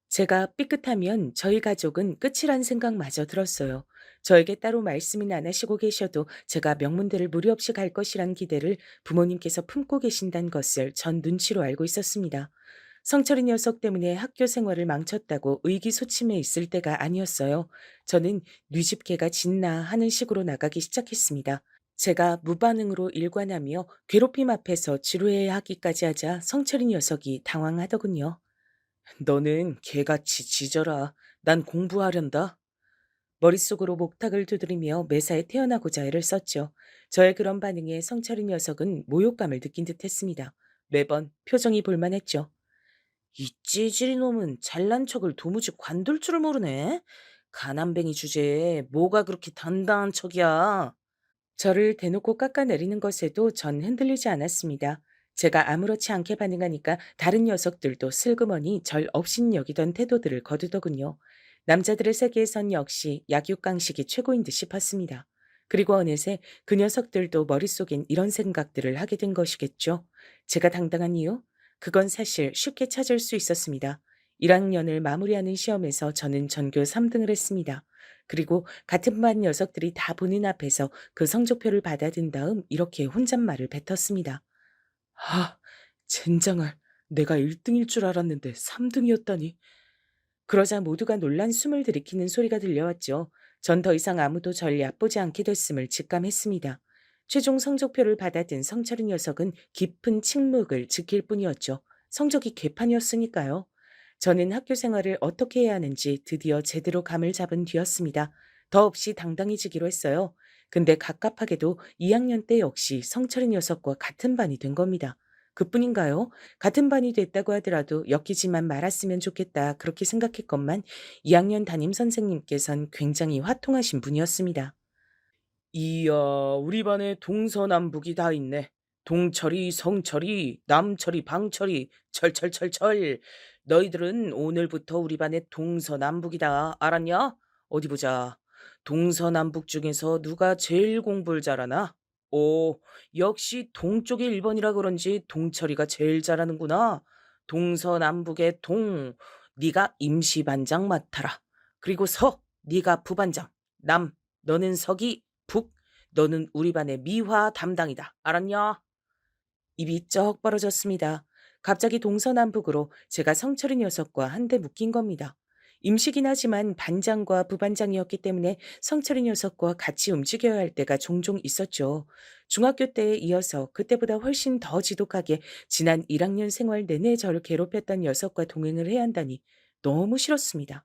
제가 삐끗하면 저희 가족은 끝이란 생각마저 들었어요. 저에게 따로 말씀은 안 하시고 계셔도 제가 명문대를 무리 없이 갈 것이란 기대를 부모님께서 품고 계신다는 것을 전 눈치로 알고 있었습니다. 성철이 녀석 때문에 학교 생활을 망쳤다고 의기소침해 있을 때가 아니었어요. 저는 뉘집개가 짖나 하는 식으로 나가기 시작했습니다. 제가 무반응으로 일관하며 괴롭힘 앞에서 지루해 하기까지 하자 성철이 녀석이 당황하더군요. 너는 개같이 짖어라. 난 공부하련다. 머릿속으로 목탁을 두드리며 매사에 태어나고자 애를 썼죠. 저의 그런 반응에 성철이 녀석은 모욕감을 느낀 듯 했습니다. 매번 표정이 볼만했죠. 이 찌질이 놈은 잘난 척을 도무지 관둘 줄을 모르네. 가난뱅이 주제에 뭐가 그렇게 단단한 척이야. 저를 대놓고 깎아내리는 것에도 전 흔들리지 않았습니다. 제가 아무렇지 않게 반응하니까 다른 녀석들도 슬그머니 절 업신 여기던 태도들을 거두더군요. 남자들의 세계에선 역시 약육강식이 최고인 듯 싶었습니다. 그리고 어느새 그 녀석들도 머릿속엔 이런 생각들을 하게 된 것이겠죠. 제가 당당한 이유? 그건 사실 쉽게 찾을 수 있었습니다. 1학년을 마무리하는 시험에서 저는 전교 3등을 했습니다. 그리고 같은 반 녀석들이 다 보는 앞에서 그 성적표를 받아든 다음 이렇게 혼잣말을 뱉었습니다. 아, 젠장할. 내가 1등일 줄 알았는데 3등이었다니. 그러자 모두가 놀란 숨을 들이키는 소리가 들려왔죠. 전 더 이상 아무도 절 얕보지 않게 됐음을 직감했습니다. 최종 성적표를 받아든 성철이 녀석은 깊은 침묵을 지킬 뿐이었죠. 성적이 개판이었으니까요. 저는 학교 생활을 어떻게 해야 하는지 드디어 제대로 감을 잡은 뒤였습니다. 더없이 당당해지기로 했어요. 근데 갑갑하게도 2학년 때 역시 성철이 녀석과 같은 반이 된 겁니다. 그뿐인가요? 같은 반이 됐다고 하더라도 엮이지만 말았으면 좋겠다 그렇게 생각했건만 2학년 담임 선생님께선 굉장히 화통하신 분이었습니다. 이야, 우리 반에 동서남북이 다 있네. 동철이, 성철이, 남철이, 방철이, 철철철철. 너희들은 오늘부터 우리 반에 동서남북이다. 알았냐? 어디 보자. 동서남북 중에서 누가 제일 공부를 잘하나? 오, 역시 동쪽이 1번이라 그런지 동철이가 제일 잘하는구나. 동서남북의 동, 네가 임시반장 맡아라. 그리고 서, 네가 부반장. 남, 너는 서기, 북, 너는 우리 반의 미화 담당이다. 알았냐? 입이 쩍 벌어졌습니다. 갑자기 동서남북으로 제가 성철이 녀석과 한데 묶인 겁니다. 임시긴 하지만 반장과 부반장이었기 때문에 성철이 녀석과 같이 움직여야 할 때가 종종 있었죠. 중학교 때에 이어서 그때보다 훨씬 더 지독하게 지난 1학년 생활 내내 저를 괴롭혔던 녀석과 동행을 해야 한다니 너무 싫었습니다.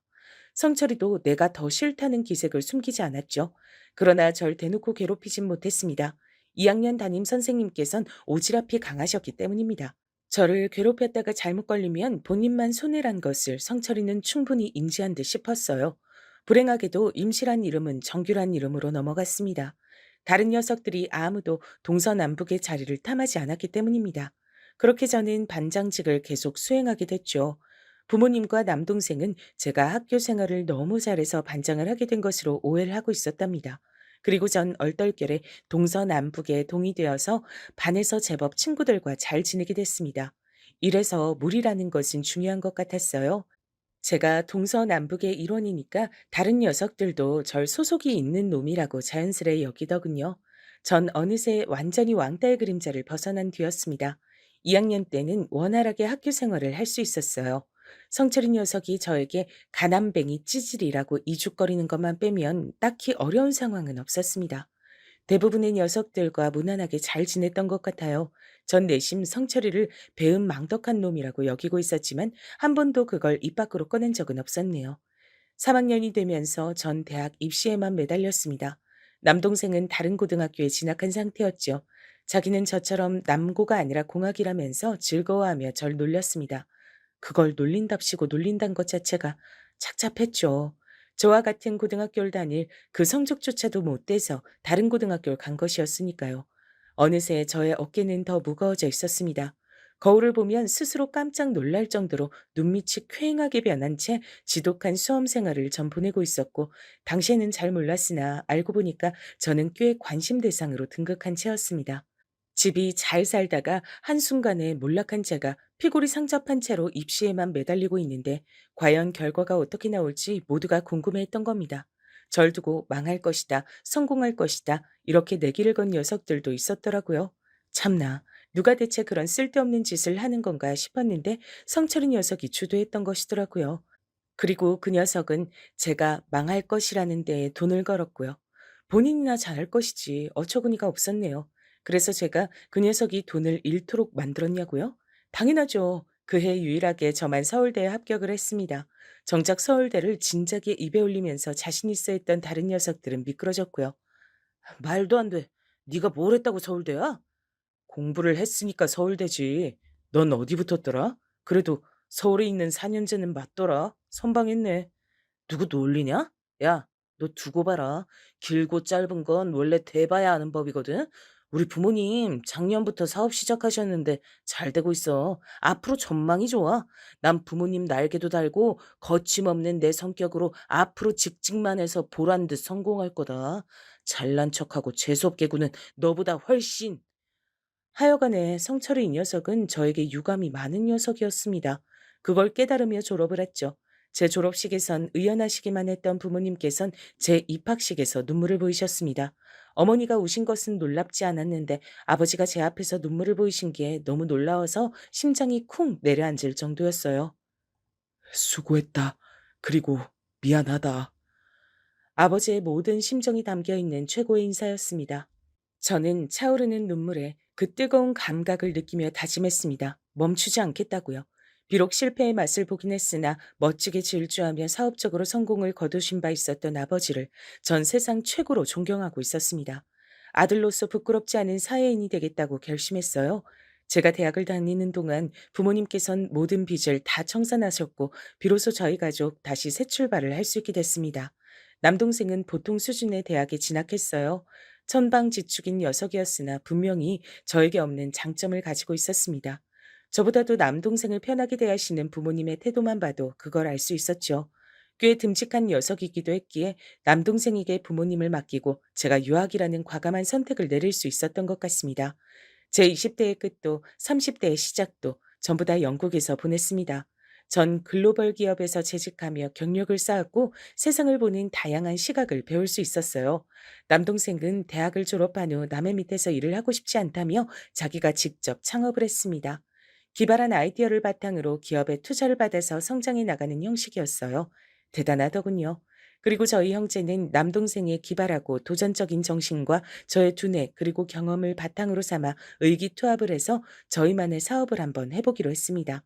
성철이도 내가 더 싫다는 기색을 숨기지 않았죠. 그러나 절 대놓고 괴롭히진 못했습니다. 2학년 담임 선생님께선 오지랖이 강하셨기 때문입니다. 저를 괴롭혔다가 잘못 걸리면 본인만 손해란 것을 성철이는 충분히 인지한 듯 싶었어요. 불행하게도 임시란 이름은 정규란 이름으로 넘어갔습니다. 다른 녀석들이 아무도 동서남북의 자리를 탐하지 않았기 때문입니다. 그렇게 저는 반장직을 계속 수행하게 됐죠. 부모님과 남동생은 제가 학교 생활을 너무 잘해서 반장을 하게 된 것으로 오해를 하고 있었답니다. 그리고 전 얼떨결에 동서남북에 동의되어서 반에서 제법 친구들과 잘 지내게 됐습니다. 이래서 무리라는 것은 중요한 것 같았어요. 제가 동서남북의 일원이니까 다른 녀석들도 절 소속이 있는 놈이라고 자연스레 여기더군요. 전 어느새 완전히 왕따의 그림자를 벗어난 뒤였습니다. 2학년 때는 원활하게 학교 생활을 할 수 있었어요. 성철이 녀석이 저에게 가난뱅이 찌질이라고 이죽거리는 것만 빼면 딱히 어려운 상황은 없었습니다. 대부분의 녀석들과 무난하게 잘 지냈던 것 같아요. 전 내심 성철이를 배은망덕한 놈이라고 여기고 있었지만 한 번도 그걸 입 밖으로 꺼낸 적은 없었네요. 3학년이 되면서 전 대학 입시에만 매달렸습니다. 남동생은 다른 고등학교에 진학한 상태였죠. 자기는 저처럼 남고가 아니라 공학이라면서 즐거워하며 절 놀렸습니다. 그걸 놀린답시고 놀린다는 것 자체가 착잡했죠. 저와 같은 고등학교를 다닐 그 성적조차도 못 돼서 다른 고등학교를 간 것이었으니까요. 어느새 저의 어깨는 더 무거워져 있었습니다. 거울을 보면 스스로 깜짝 놀랄 정도로 눈밑이 퀭하게 변한 채 지독한 수험 생활을 전 보내고 있었고, 당시에는 잘 몰랐으나 알고 보니까 저는 꽤 관심 대상으로 등극한 채였습니다. 집이 잘 살다가 한순간에 몰락한 제가 피골이 상접한 채로 입시에만 매달리고 있는데 과연 결과가 어떻게 나올지 모두가 궁금해했던 겁니다. 절 두고 망할 것이다, 성공할 것이다 이렇게 내기를 건 녀석들도 있었더라고요. 참나, 누가 대체 그런 쓸데없는 짓을 하는 건가 싶었는데 성철이 녀석이 주도했던 것이더라고요. 그리고 그 녀석은 제가 망할 것이라는 데에 돈을 걸었고요. 본인이나 잘할 것이지 어처구니가 없었네요. 그래서 제가 그 녀석이 돈을 잃도록 만들었냐고요? 당연하죠. 그해 유일하게 저만 서울대에 합격을 했습니다. 정작 서울대를 진작에 입에 올리면서 자신 있어 했던 다른 녀석들은 미끄러졌고요. 말도 안 돼. 네가 뭘 했다고 서울대야? 공부를 했으니까 서울대지. 넌 어디 붙었더라? 그래도 서울에 있는 4년제는 맞더라. 선방했네. 누구 놀리냐? 야, 너 두고 봐라. 길고 짧은 건 원래 대봐야 아는 법이거든. 우리 부모님 작년부터 사업 시작하셨는데 잘 되고 있어. 앞으로 전망이 좋아. 난 부모님 날개도 달고 거침없는 내 성격으로 앞으로 직직만 해서 보란 듯 성공할 거다. 잘난 척하고 재수없게 구는 너보다 훨씬. 하여간에 성철이 이 녀석은 저에게 유감이 많은 녀석이었습니다. 그걸 깨달으며 졸업을 했죠. 제 졸업식에선 의연하시기만 했던 부모님께선 제 입학식에서 눈물을 보이셨습니다. 어머니가 우신 것은 놀랍지 않았는데 아버지가 제 앞에서 눈물을 보이신 게 너무 놀라워서 심장이 쿵 내려앉을 정도였어요. 수고했다. 그리고 미안하다. 아버지의 모든 심정이 담겨 있는 최고의 인사였습니다. 저는 차오르는 눈물에 그 뜨거운 감각을 느끼며 다짐했습니다. 멈추지 않겠다고요. 비록 실패의 맛을 보긴 했으나 멋지게 질주하며 사업적으로 성공을 거두신 바 있었던 아버지를 전 세상 최고로 존경하고 있었습니다. 아들로서 부끄럽지 않은 사회인이 되겠다고 결심했어요. 제가 대학을 다니는 동안 부모님께선 모든 빚을 다 청산하셨고 비로소 저희 가족 다시 새 출발을 할 수 있게 됐습니다. 남동생은 보통 수준의 대학에 진학했어요. 천방지축인 녀석이었으나 분명히 저에게 없는 장점을 가지고 있었습니다. 저보다도 남동생을 편하게 대하시는 부모님의 태도만 봐도 그걸 알 수 있었죠. 꽤 듬직한 녀석이기도 했기에 남동생에게 부모님을 맡기고 제가 유학이라는 과감한 선택을 내릴 수 있었던 것 같습니다. 제 20대의 끝도 30대의 시작도 전부 다 영국에서 보냈습니다. 전 글로벌 기업에서 재직하며 경력을 쌓았고 세상을 보는 다양한 시각을 배울 수 있었어요. 남동생은 대학을 졸업한 후 남의 밑에서 일을 하고 싶지 않다며 자기가 직접 창업을 했습니다. 기발한 아이디어를 바탕으로 기업에 투자를 받아서 성장해 나가는 형식이었어요. 대단하더군요. 그리고 저희 형제는 남동생의 기발하고 도전적인 정신과 저의 두뇌 그리고 경험을 바탕으로 삼아 의기투합을 해서 저희만의 사업을 한번 해보기로 했습니다.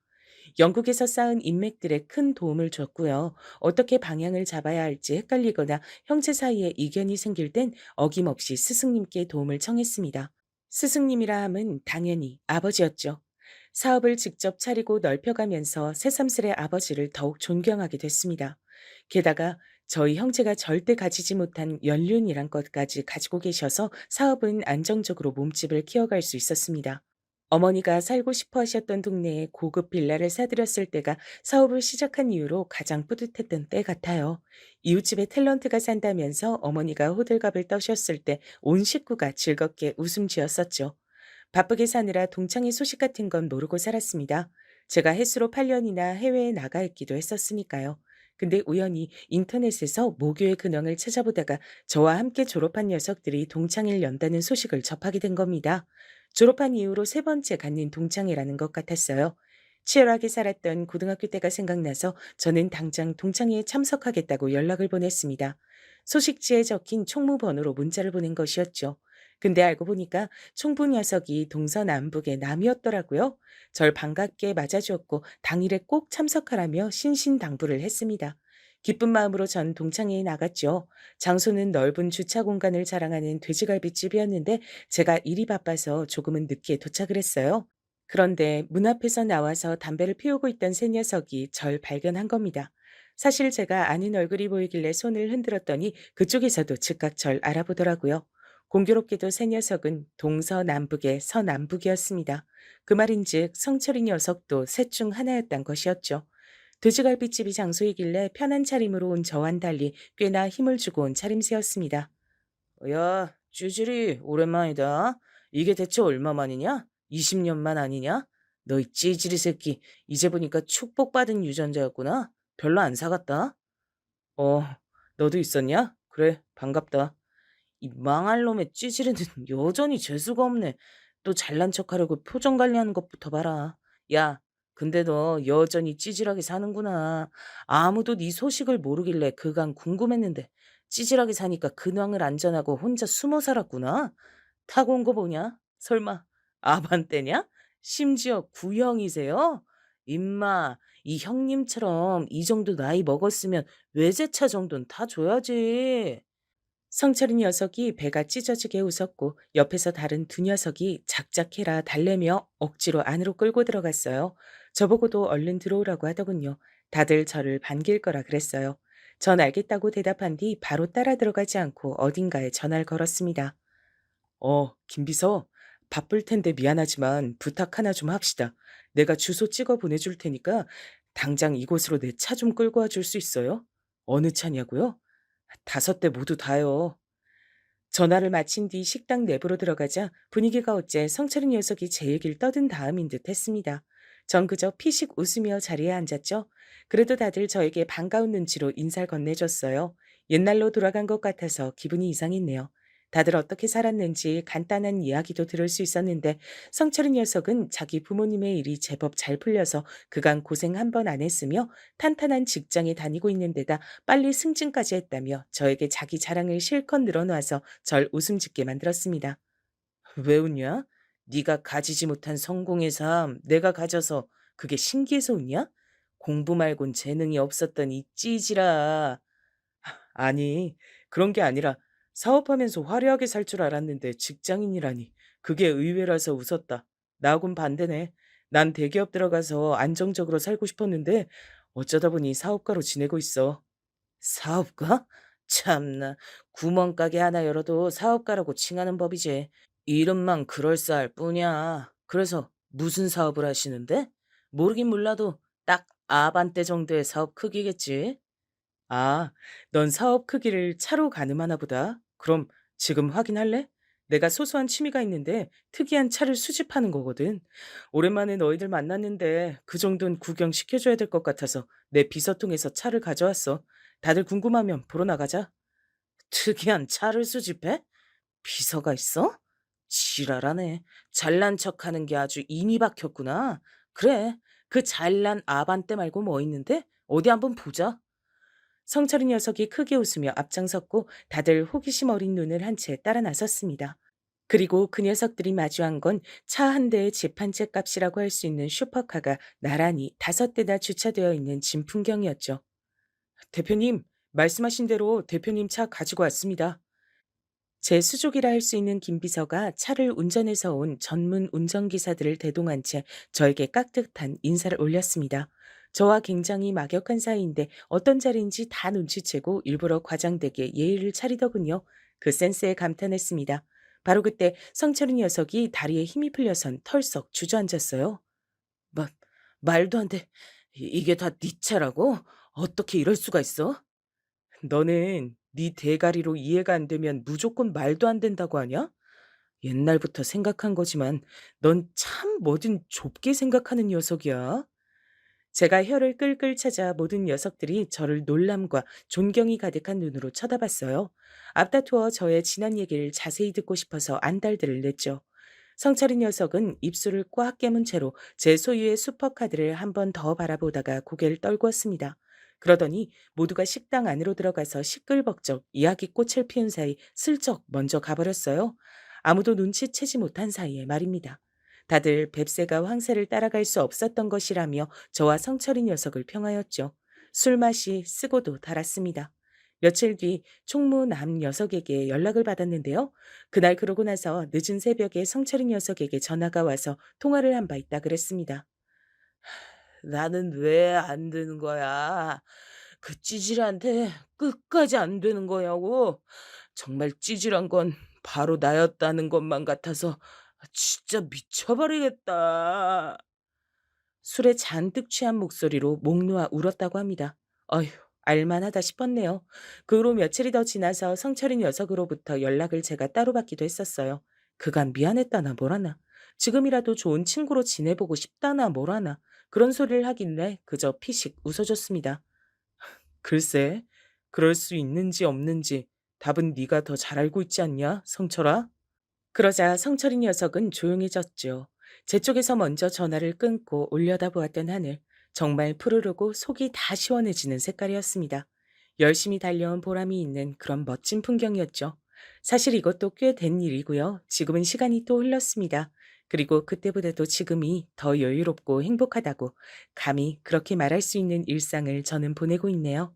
영국에서 쌓은 인맥들에 큰 도움을 줬고요. 어떻게 방향을 잡아야 할지 헷갈리거나 형제 사이에 이견이 생길 땐 어김없이 스승님께 도움을 청했습니다. 스승님이라 함은 당연히 아버지였죠. 사업을 직접 차리고 넓혀가면서 새삼스레 아버지를 더욱 존경하게 됐습니다. 게다가 저희 형제가 절대 가지지 못한 연륜이란 것까지 가지고 계셔서 사업은 안정적으로 몸집을 키워갈 수 있었습니다. 어머니가 살고 싶어 하셨던 동네에 고급 빌라를 사들였을 때가 사업을 시작한 이후로 가장 뿌듯했던 때 같아요. 이웃집에 탤런트가 산다면서 어머니가 호들갑을 떠셨을 때 온 식구가 즐겁게 웃음 지었었죠. 바쁘게 사느라 동창회 소식 같은 건 모르고 살았습니다. 제가 햇수로 8년이나 해외에 나가 있기도 했었으니까요. 근데 우연히 인터넷에서 모교의 근황을 찾아보다가 저와 함께 졸업한 녀석들이 동창회를 연다는 소식을 접하게 된 겁니다. 졸업한 이후로 세 번째 갖는 동창회라는 것 같았어요. 치열하게 살았던 고등학교 때가 생각나서 저는 당장 동창회에 참석하겠다고 연락을 보냈습니다. 소식지에 적힌 총무 번호로 문자를 보낸 것이었죠. 근데 알고 보니까 총부 녀석이 동서남북의 남이었더라고요. 절 반갑게 맞아주었고 당일에 꼭 참석하라며 신신당부를 했습니다. 기쁜 마음으로 전 동창회에 나갔죠. 장소는 넓은 주차 공간을 자랑하는 돼지갈비집이었는데 제가 일이 바빠서 조금은 늦게 도착을 했어요. 그런데 문 앞에서 나와서 담배를 피우고 있던 새 녀석이 절 발견한 겁니다. 사실 제가 아는 얼굴이 보이길래 손을 흔들었더니 그쪽에서도 즉각 절 알아보더라고요. 공교롭게도 새 녀석은 동서남북의 서남북이었습니다. 그 말인즉 성철이 녀석도 셋 중 하나였단 것이었죠. 돼지갈비집이 장소이길래 편한 차림으로 온 저와는 달리 꽤나 힘을 주고 온 차림새였습니다. 야, 찌질이 오랜만이다. 이게 대체 얼마만이냐? 20년만 아니냐? 너 이 찌질이 새끼, 이제 보니까 축복받은 유전자였구나. 별로 안 사갔다. 어, 너도 있었냐? 그래, 반갑다. 이 망할 놈의 찌질이는 여전히 재수가 없네. 또 잘난 척하려고 표정 관리하는 것부터 봐라. 야, 근데 너 여전히 찌질하게 사는구나. 아무도 네 소식을 모르길래 그간 궁금했는데 찌질하게 사니까 근황을 안 전하고 혼자 숨어 살았구나. 타고 온 거 뭐냐? 설마 아반떼냐? 심지어 구형이세요? 임마, 이 형님처럼 이 정도 나이 먹었으면 외제차 정도는 타줘야지. 성철이 녀석이 배가 찢어지게 웃었고 옆에서 다른 두 녀석이 작작해라 달래며 억지로 안으로 끌고 들어갔어요. 저보고도 얼른 들어오라고 하더군요. 다들 저를 반길 거라 그랬어요. 전 알겠다고 대답한 뒤 바로 따라 들어가지 않고 어딘가에 전화를 걸었습니다. 김비서. 바쁠 텐데 미안하지만 부탁 하나 좀 합시다. 내가 주소 찍어 보내줄 테니까 당장 이곳으로 내 차 좀 끌고 와줄 수 있어요? 어느 차냐고요? 5대 모두 다요. 전화를 마친 뒤 식당 내부로 들어가자 분위기가 어째 성철인 녀석이 제 얘기를 떠든 다음인 듯 했습니다. 전 그저 피식 웃으며 자리에 앉았죠. 그래도 다들 저에게 반가운 눈치로 인사를 건네줬어요. 옛날로 돌아간 것 같아서 기분이 이상했네요. 다들 어떻게 살았는지 간단한 이야기도 들을 수 있었는데 성철이 녀석은 자기 부모님의 일이 제법 잘 풀려서 그간 고생 한 번 안 했으며 탄탄한 직장에 다니고 있는 데다 빨리 승진까지 했다며 저에게 자기 자랑을 실컷 늘어놓아서 절 웃음 짓게 만들었습니다. 왜 웃냐? 네가 가지지 못한 성공의 삶 내가 가져서 그게 신기해서 웃냐? 공부 말곤 재능이 없었던 이 찌질아. 아니, 그런 게 아니라 사업하면서 화려하게 살 줄 알았는데 직장인이라니. 그게 의외라서 웃었다. 나하고는 반대네. 난 대기업 들어가서 안정적으로 살고 싶었는데 어쩌다 보니 사업가로 지내고 있어. 사업가? 참나, 구멍가게 하나 열어도 사업가라고 칭하는 법이지. 이름만 그럴싸할 뿐이야. 그래서 무슨 사업을 하시는데? 모르긴 몰라도 딱 아반떼 정도의 사업 크기겠지. 아, 넌 사업 크기를 차로 가늠하나 보다. 그럼 지금 확인할래? 내가 소소한 취미가 있는데 특이한 차를 수집하는 거거든. 오랜만에 너희들 만났는데 그 정도는 구경시켜줘야 될 것 같아서 내 비서통에서 차를 가져왔어. 다들 궁금하면 보러 나가자. 특이한 차를 수집해? 비서가 있어? 지랄하네. 잘난 척하는 게 아주 인이 박혔구나. 그래, 그 잘난 아반떼 말고 뭐 있는데? 어디 한번 보자. 성철이 녀석이 크게 웃으며 앞장섰고 다들 호기심 어린 눈을 한 채 따라 나섰습니다. 그리고 그 녀석들이 마주한 건 차 한 대의 집 한 채 값이라고 할 수 있는 슈퍼카가 나란히 5대나 주차되어 있는 진풍경이었죠. 대표님, 말씀하신 대로 대표님 차 가지고 왔습니다. 제 수족이라 할 수 있는 김 비서가 차를 운전해서 온 전문 운전기사들을 대동한 채 저에게 깍듯한 인사를 올렸습니다. 저와 굉장히 막역한 사이인데 어떤 자리인지 다 눈치채고 일부러 과장되게 예의를 차리더군요. 그 센스에 감탄했습니다. 바로 그때 성철이 녀석이 다리에 힘이 풀려선 털썩 주저앉았어요. 마, 말도 안 돼. 이게 다 네 차라고? 어떻게 이럴 수가 있어? 너는 네 대가리로 이해가 안 되면 무조건 말도 안 된다고 하냐? 옛날부터 생각한 거지만 넌 참 뭐든 좁게 생각하는 녀석이야. 제가 혀를 끌끌 찾아 모든 녀석들이 저를 놀람과 존경이 가득한 눈으로 쳐다봤어요. 앞다투어 저의 지난 얘기를 자세히 듣고 싶어서 안달들을 냈죠. 성철이 녀석은 입술을 꽉 깨문 채로 제 소유의 슈퍼카드를 한 번 더 바라보다가 고개를 떨구었습니다. 그러더니 모두가 식당 안으로 들어가서 시끌벅적 이야기꽃을 피운 사이 슬쩍 먼저 가버렸어요. 아무도 눈치채지 못한 사이에 말입니다. 다들 뱁새가 황새를 따라갈 수 없었던 것이라며 저와 성철이 녀석을 평하였죠. 술맛이 쓰고도 달았습니다. 며칠 뒤 총무 남 녀석에게 연락을 받았는데요. 그날 그러고 나서 늦은 새벽에 성철이 녀석에게 전화가 와서 통화를 한 바 있다 그랬습니다. 나는 왜 안 되는 거야? 그 찌질한테 끝까지 안 되는 거냐고. 정말 찌질한 건 바로 나였다는 것만 같아서 진짜 미쳐버리겠다. 술에 잔뜩 취한 목소리로 목 놓아 울었다고 합니다. 어휴, 알만하다 싶었네요. 그 후로 며칠이 더 지나서 성철이 녀석으로부터 연락을 제가 따로 받기도 했었어요. 그간 미안했다나 뭐라나. 지금이라도 좋은 친구로 지내보고 싶다나 뭐라나. 그런 소리를 하길래 그저 피식 웃어줬습니다. 글쎄, 그럴 수 있는지 없는지 답은 네가 더 잘 알고 있지 않냐, 성철아? 그러자 성철이 녀석은 조용해졌죠. 제 쪽에서 먼저 전화를 끊고 올려다보았던 하늘. 정말 푸르르고 속이 다 시원해지는 색깔이었습니다. 열심히 달려온 보람이 있는 그런 멋진 풍경이었죠. 사실 이것도 꽤 된 일이고요. 지금은 시간이 또 흘렀습니다. 그리고 그때보다도 지금이 더 여유롭고 행복하다고 감히 그렇게 말할 수 있는 일상을 저는 보내고 있네요.